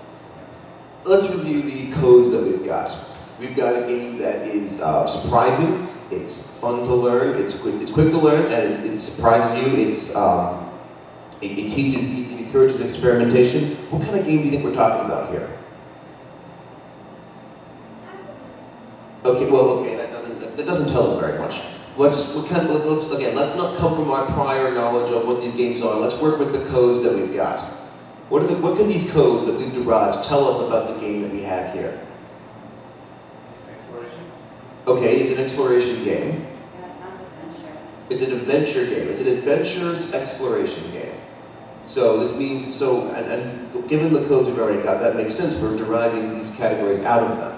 Let's review the codes that we've got. We've got a game that is surprising, it's fun to learn, it's quick to learn, and it surprises you, it encourages experimentation. What kind of game do you think we're talking about here? Okay, that doesn't tell us very much. Let's not come from our prior knowledge of what these games are. Let's work with the codes that we've got. What can these codes that we've derived tell us about the game that we have here? Exploration. Okay, it's an exploration game. Yeah, it sounds adventurous. It's an adventure game. It's an adventurous exploration game. So this means, and given the codes we've already got, that makes sense. We're deriving these categories out of them.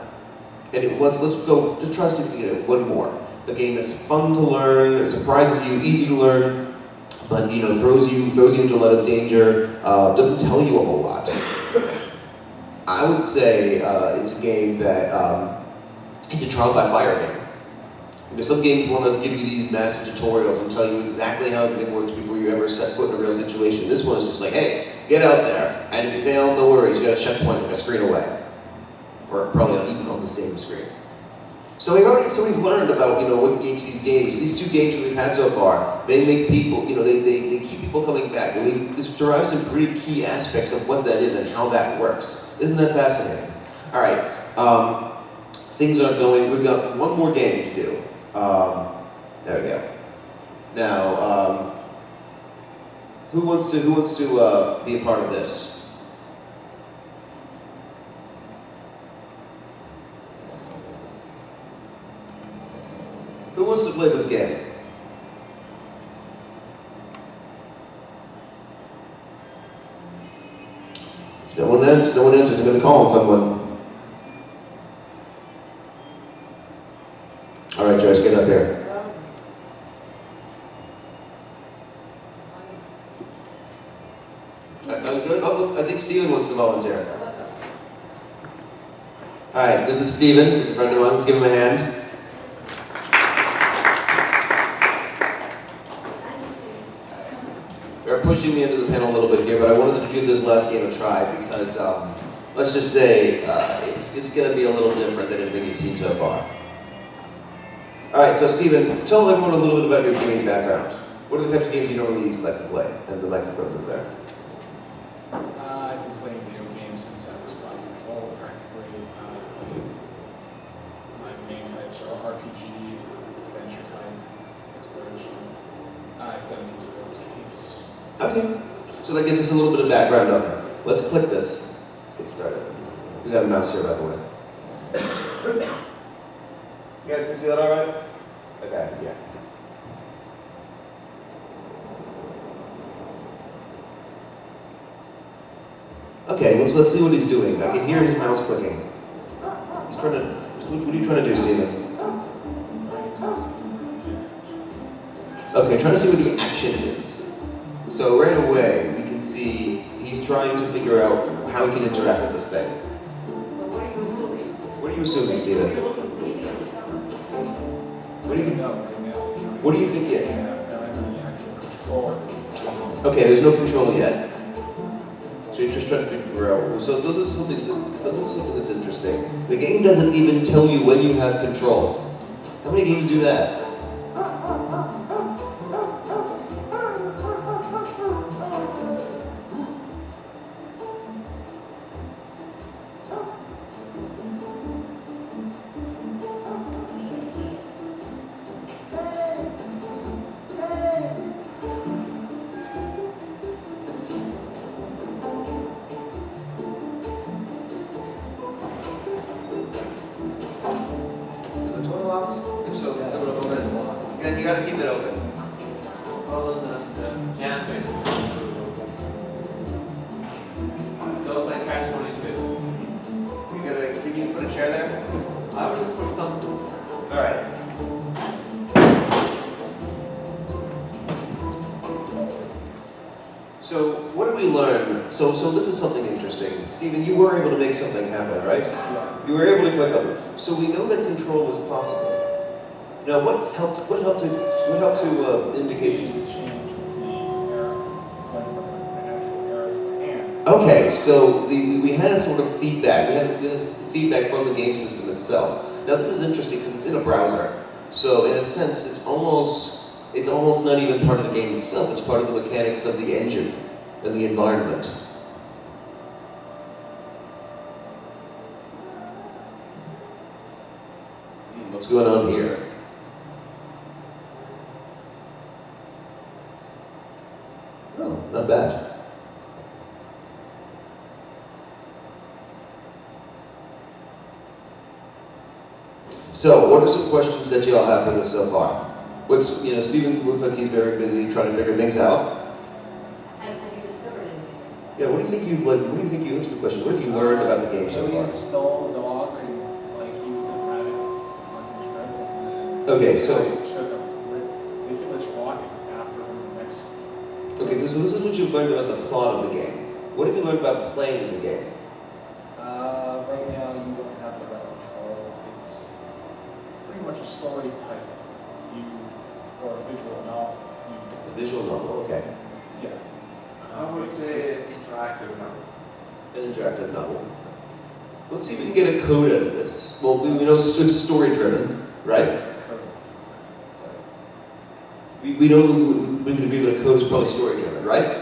And let's go, just try to see if we can get one more. A game that's fun to learn, it surprises you, easy to learn, but throws you into a lot of danger, doesn't tell you a whole lot. I would say it's a game that, it's a trial by fire game. Some games want to give you these massive tutorials and tell you exactly how everything works before you ever set foot in a real situation. This one is just like, hey, get out there, and if you fail, no worries, you got a checkpoint like a screen away. Or probably even on the same screen. So we've learned about what makes these games. These two games that we've had so far, they make people, they keep people coming back, and we've just derived some pretty key aspects of what that is and how that works. Isn't that fascinating? All right, things are going. We've got one more game to do. There we go. Now, who wants to be a part of this? Who wants to play this game? If no one answers, I'm going to call on someone. All right, Joyce, get up here. I think Steven wants to volunteer. Hi, this is Steven. He's a friend of mine. Let's give him a hand. We're pushing the end of the panel a little bit here, but I wanted to give this last game a try because, let's just say, it's going to be a little different than anything you've seen so far. All right, so Steven, tell everyone a little bit about your gaming background. What are the types of games you normally like to play? And the microphone's up there. I've been playing video games since I was 5 years old, practically. My main types are RPG, adventure type, exploration. I've done these sports games. Okay, so that gives us a little bit of background on it. Let's click this. Get started. We got a mouse here, by the way. You guys can see that all right? Okay, yeah. Okay, let's see what he's doing. I can hear his mouse clicking. He's trying to. What are you trying to do, Steven? Okay, trying to see what the action is. So right away, we can see he's trying to figure out how he can interact with this thing. So what are you assuming? What are you assuming, Steven? You're looking for maybe or something. What do you? No, right now. What do you think? Yeah, Yeah. I'm in the actual control. Okay, there's no control yet. So you're just trying to figure out. So this is something that's interesting. The game doesn't even tell you when you have control. How many games do that? Is the door locked? If so, it's open it. Then you gotta keep it open. All of the janitors. So it's like catch 22. Can you put a chair there? I would look for some. Alright. So what are we learn, so this is something interesting. Stephen, you were able to make something happen, right? Yeah. You were able to click on it. So we know that control is possible. Now, what helped to indicate? Change the error, went from an actual error to hands. Okay, so we had a sort of feedback. We had this feedback from the game system itself. Now, this is interesting because it's in a browser. So in a sense, it's almost not even part of the game itself. It's part of the mechanics of the engine and the environment. What's going on here? Oh, not bad. So, what are some questions that you all have for this so far? Stephen looks like he's very busy trying to figure things out. Have you discovered anything? Yeah, what do you think you've learned? What do you think that's a good question. What have you learned about the game so We far? installed a dog and like he was a rabbit on his bed. Okay, so I took a ridiculous walk after him next. okay, so this is what you've learned about the plot of the game. What have you learned about playing the game? Right now you don't have the right control. It's pretty much a story type. Or a visual novel. A visual novel, okay. Yeah. I would say interactive now. An interactive novel. Let's see if we can get a code out of this. Well, we know it's story-driven, right? We know we can agree that a code is probably story-driven, right?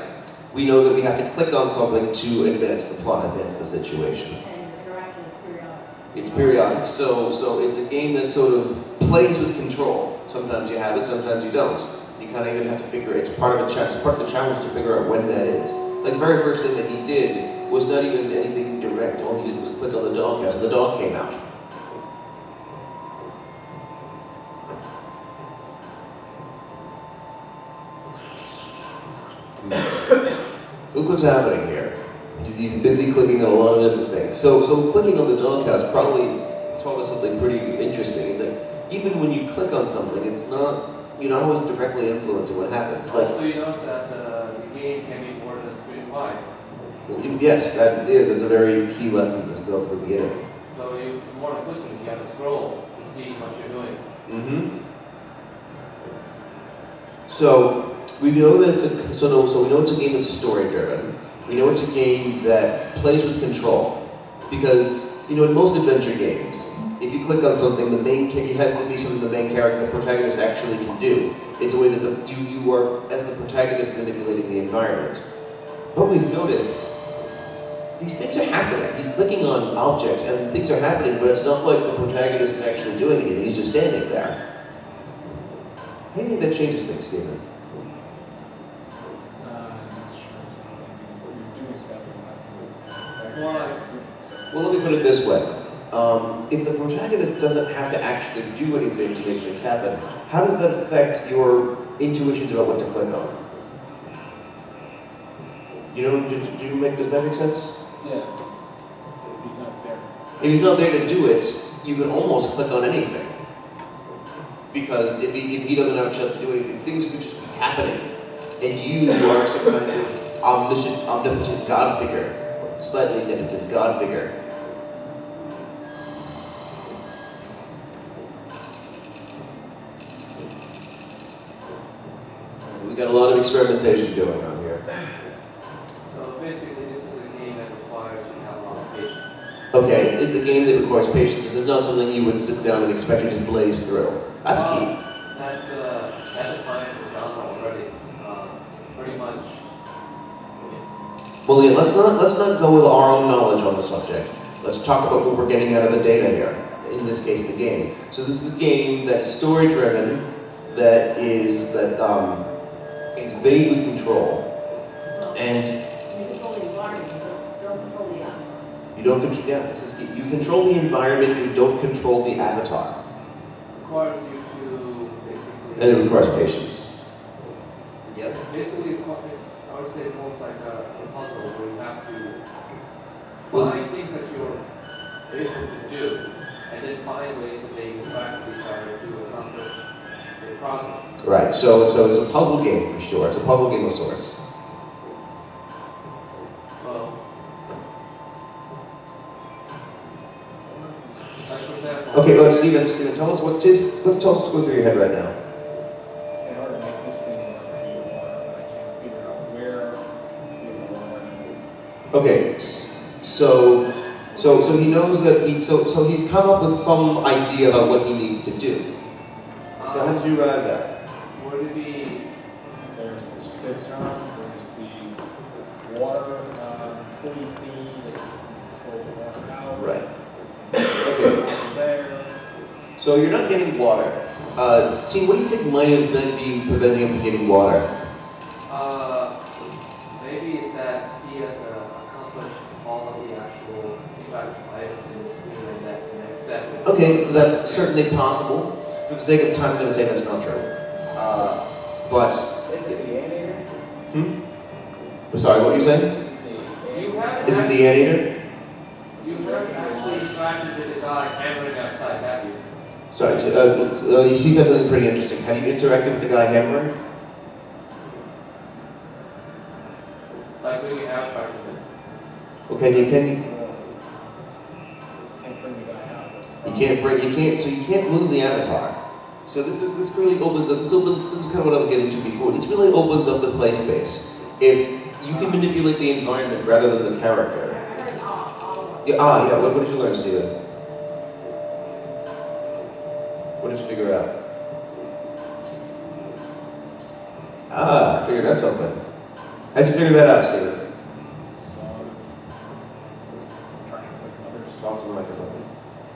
We know that we have to click on something to advance the plot, advance the situation. And interaction is periodic. It's periodic, so it's a game that sort of plays with control. Sometimes you have it, sometimes you don't. You kind of even have to figure it's part of the challenge to figure out when that is. Like the very first thing that he did was not even anything direct. All he did was click on the dog house, and the dog came out. So look what's happening here. He's busy clicking on a lot of different things. So clicking on the doghouse probably taught us something pretty interesting. Is that even when you click on something, you're not always directly influencing what happens. Like, Also, you notice that the game can be more than screen wide. yes, that's a very key lesson to go from the beginning. So you more than clicking, you have to scroll to see what you're doing. Mm-hmm. So we know that we know it's a game that's story-driven. We know it's a game that plays with control, because in most adventure games, if you click on something, it has to be something the main character, the protagonist, actually can do. It's a way that you are, as the protagonist, manipulating the environment. But we've noticed these things are happening. He's clicking on objects, and things are happening, but it's not like the protagonist is actually doing anything. He's just standing there. How do you think that changes things, Stephen? You're doing stuff. More like, Well, let me put it this way. If the protagonist doesn't have to actually do anything to make things happen, how does that affect your intuitions about what to click on? Does that make sense? Yeah. He's not there. If he's not there to do it, you can almost click on anything. Because if he doesn't have a chance to do anything, things could just be happening. And you are some kind of omnipotent God figure. Slightly omnipotent God figure. We got a lot of experimentation going on here. so basically, this is a game that requires you to have a lot of patience. Okay, it's a game that requires patience. This is not something you would sit down and expect to just blaze through. That's key. That defines the genre already. Pretty much. Well, yeah, let's not go with our own knowledge on the subject. Let's talk about what we're getting out of the data here. In this case, the game. So this is a game that's story-driven, that is vague with control, and You control the environment, you don't control the avatar. you don't control. Yeah, this is key. You control the environment. You don't control the avatar, Requires you to basically. and it requires patience. Yep. Basically, I would say more like a puzzle where you have to Well, find things that you're able to do, and then find ways that they interact with each other to accomplish your progress. Right. So it's a puzzle game for sure. It's a puzzle game of sorts. Okay, Stephen, tell us what's going through your head right now. In order to make this thing work, I need water, but I can't figure out where the water is. Okay, so he knows that so he's come up with some idea about what he needs to do. So how did you arrive at that? Would it be, There's the cistern, there's the water, pulley thingy that can pull the water out. Right. Okay. There. So you're not getting water. Team, what do you think might have been preventing him from getting water? maybe it's that he has accomplished all of the actual pipes in the screen and that connects that with. Okay, that's certainly possible. For the sake of time, I'm going to say that's not true. But Is it the anteater? sorry, what were you saying? You haven't Is it the anteater? You haven't actually interacted with the guy hammering outside, have you? Sorry, he said something pretty interesting. Have you interacted with the guy hammering? Like when you have part of it. Well, can you? Can't bring the guy out. That's the You problem. so you can't move the avatar. So this really opens up. This is kind of what I was getting to before. This really opens up the play space. If you can manipulate the environment rather than the character. Yeah. What did you learn, Steven? What did you figure out? I figured out something. How'd you figure that out, Steven? So it's trying to click others. Talk to the microphone.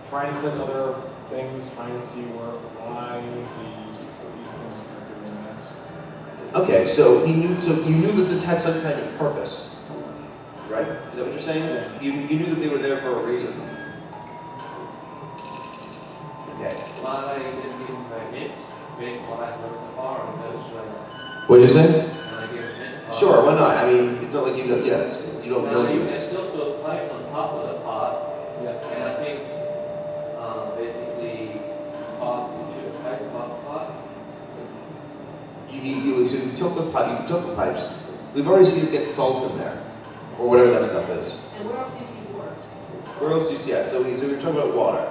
Trying to click other things, trying to see why these things are doing this. Okay, so you knew that this had some kind of purpose, right? Is that what you're saying? Yeah. You knew that they were there for a reason. Okay. Well, I didn't give him a hint based on what I've learned so far, and those What did you say? can I give a hint? Sure, why not? I mean, it's not like you know. Yes, you don't know Well, you you. can tilt those pipes on top of the pot, Yes. and I think basically cause you to pipe above the pot. So you tilt the pipe. You can tilt the pipes. We've already seen it get salt in there, or whatever that stuff is. And where else do you see water? Where else do you see it? So we're talking about water.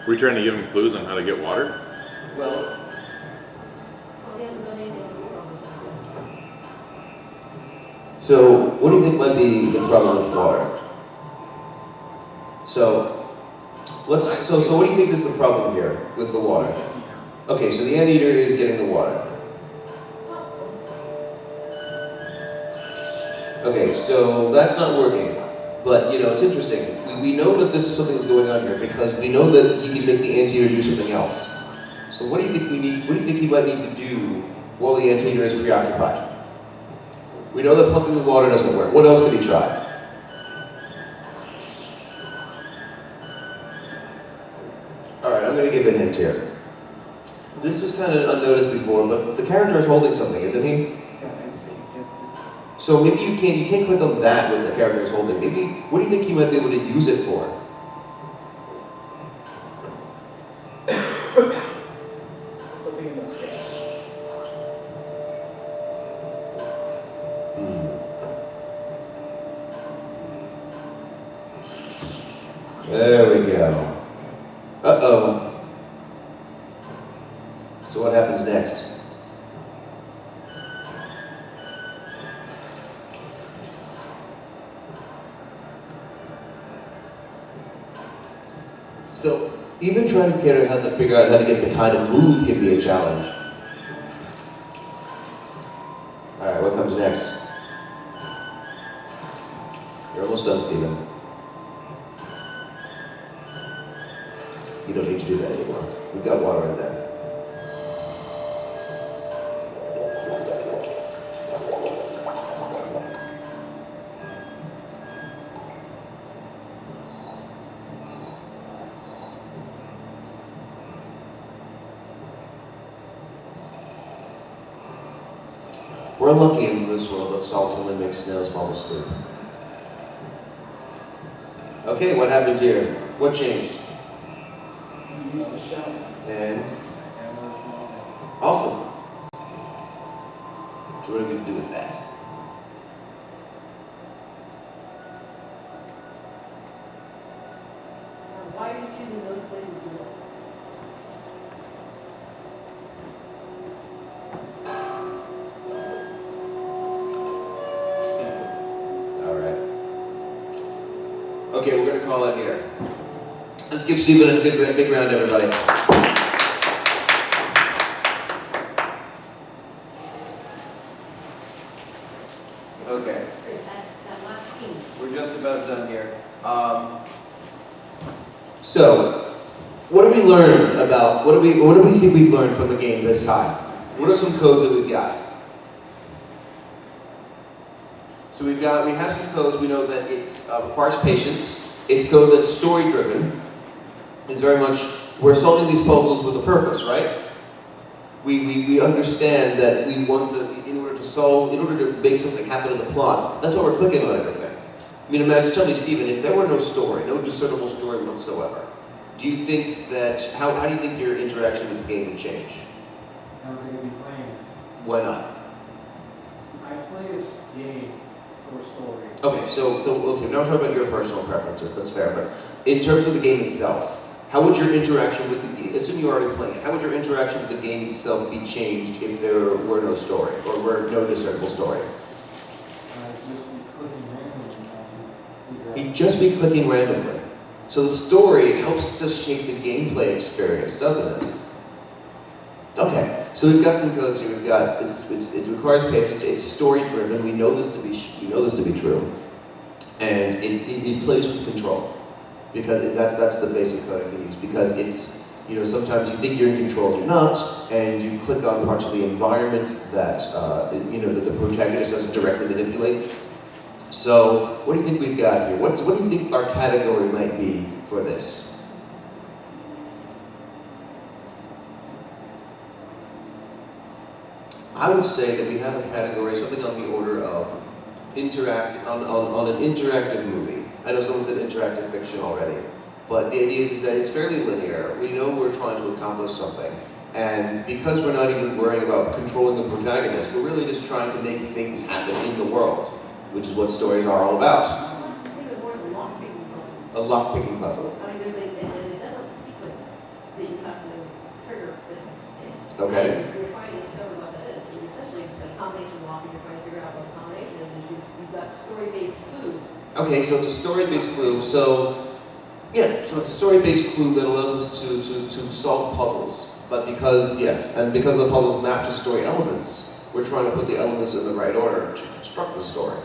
Were you trying to give him clues on how to get water? Well, Well, he hasn't done anything with water on this island. so what do you think might be the problem with water? So So what do you think is the problem here with the water? Okay, so the anteater is getting the water. Okay, so that's not working. But, it's interesting. We know that this is something that's going on here because we know that he can make the anteater do something else. So what do you think what do you think he might need to do while the anteater is preoccupied? We know that pumping the water doesn't work. What else could he try? Alright, I'm going to give a hint here. This was kind of unnoticed before, but the character is holding something, isn't he? So maybe you can't click on that what the character is holding. Maybe, what do you think he might be able to use it for? Something in those games. There we go. Uh-oh. So what happens next? So even trying to figure out how to get the kind of move can be a challenge. Alright, what comes next? You're almost done, Stephen. You don't need to do that anymore. We've got water in there. We're lucky in this world that salt only makes snails fall asleep. Okay, what happened here? What changed? You use the shell. And awesome. So what are we going to do with that? choosing those places to look? All right. Okay, we're gonna call it here. Let's give Stephen a good, big round, everybody. Okay, That last team. we're just about done here. So, what do we learn about, what do we think we've learned from the game this time? What are some codes that we've got? So we have some codes. We know that it requires patience. It's code that's story driven. It's very much, we're solving these puzzles with a purpose, right? We understand that we want to, in order to make something happen in the plot, that's why we're clicking on everything. I mean, imagine, tell me, Stephen, if there were no story, no discernible story whatsoever, do you think that, how do you think your interaction with the game would change? I don't think I'd be playing it. Why not? I play this game for story. Okay, so okay, now we're talking about your personal preferences, that's fair, but in terms of the game itself, how would your interaction with the game, assume you're already playing it, how would your interaction with the game itself be changed if there were no story, or were no discernible story? You'd just be clicking randomly. So the story helps to shape the gameplay experience, doesn't it? Okay, so we've got some codes here. We've got it requires patience. It's story driven. We know this to be true, and it plays with control because that's the basic code I can use because it's sometimes you think you're in control, you're not, and you click on parts of the environment that that the protagonist doesn't directly manipulate. So what do you think we've got here? What do you think our category might be for this? I would say that we have a category, something on the order of on an interactive movie. I know someone said interactive fiction already, but the idea is that it's fairly linear. We know we're trying to accomplish something, and because we're not even worrying about controlling the protagonist, we're really just trying to make things happen in the world, which is what stories are all about. I think it was a lock-picking puzzle. A lock-picking puzzle. I mean, there's a definite sequence that you have to trigger things in. Okay. And you're trying to discover what that is. So essentially, a combination lock, and you're trying to figure out what the combination is, and you've got story-based clues. Okay, so it's a story-based clue. So it's a story-based clue that allows us to solve puzzles. But because the puzzles map to story elements, we're trying to put the elements in the right order to construct the story.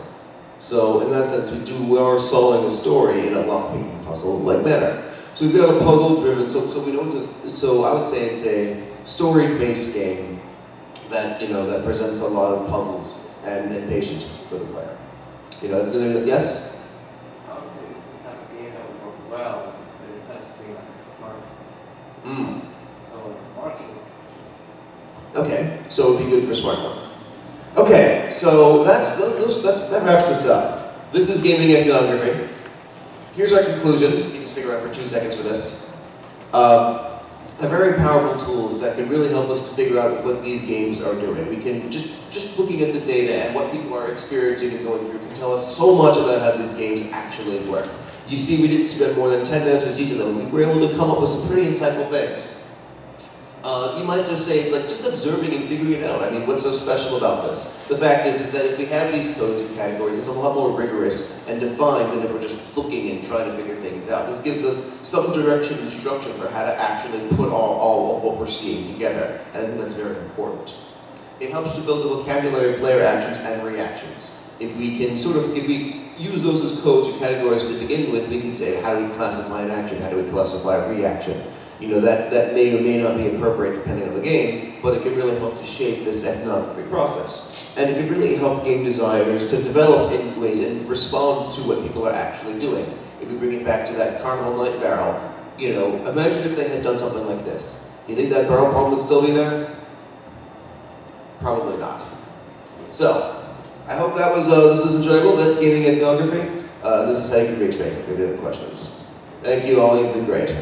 So in that sense, we are solving a story in a lock-picking puzzle-like manner. So we've got a puzzle-driven. So we know so I would say it's a story-based game that that presents a lot of puzzles and patience for the player. It's going to be yes. I would say this is the type of game that would work well with a touch screen like a smartphone. So marketing. Okay, so it would be good for smartphones. Okay, so that wraps this up. This is gaming ethnography. Here's our conclusion. You can stick around for 2 seconds for this. Very powerful tools that can really help us to figure out what these games are doing. We can just looking at the data and what people are experiencing and going through can tell us so much about how these games actually work. You see, we didn't spend more than 10 minutes with each of them. We were able to come up with some pretty insightful things. You might just say it's like just observing and figuring it out. I mean, what's so special about this? The fact is that if we have these codes and categories, it's a lot more rigorous and defined than if we're just looking and trying to figure things out. This gives us some direction and structure for how to actually put all of what we're seeing together, and I think that's very important. It helps to build a vocabulary of player actions and reactions. If we use those as codes or categories to begin with, we can say, how do we classify an action? How do we classify a reaction? That may or may not be appropriate depending on the game, but it can really help to shape this ethnography process. And it can really help game designers to develop in ways and respond to what people are actually doing. If we bring it back to that Carnival Night barrel, imagine if they had done something like this. You think that barrel problem would still be there? Probably not. So, I hope this was enjoyable. That's gaming ethnography. This is how you can reach me if you have any other questions. Thank you all, you've been great.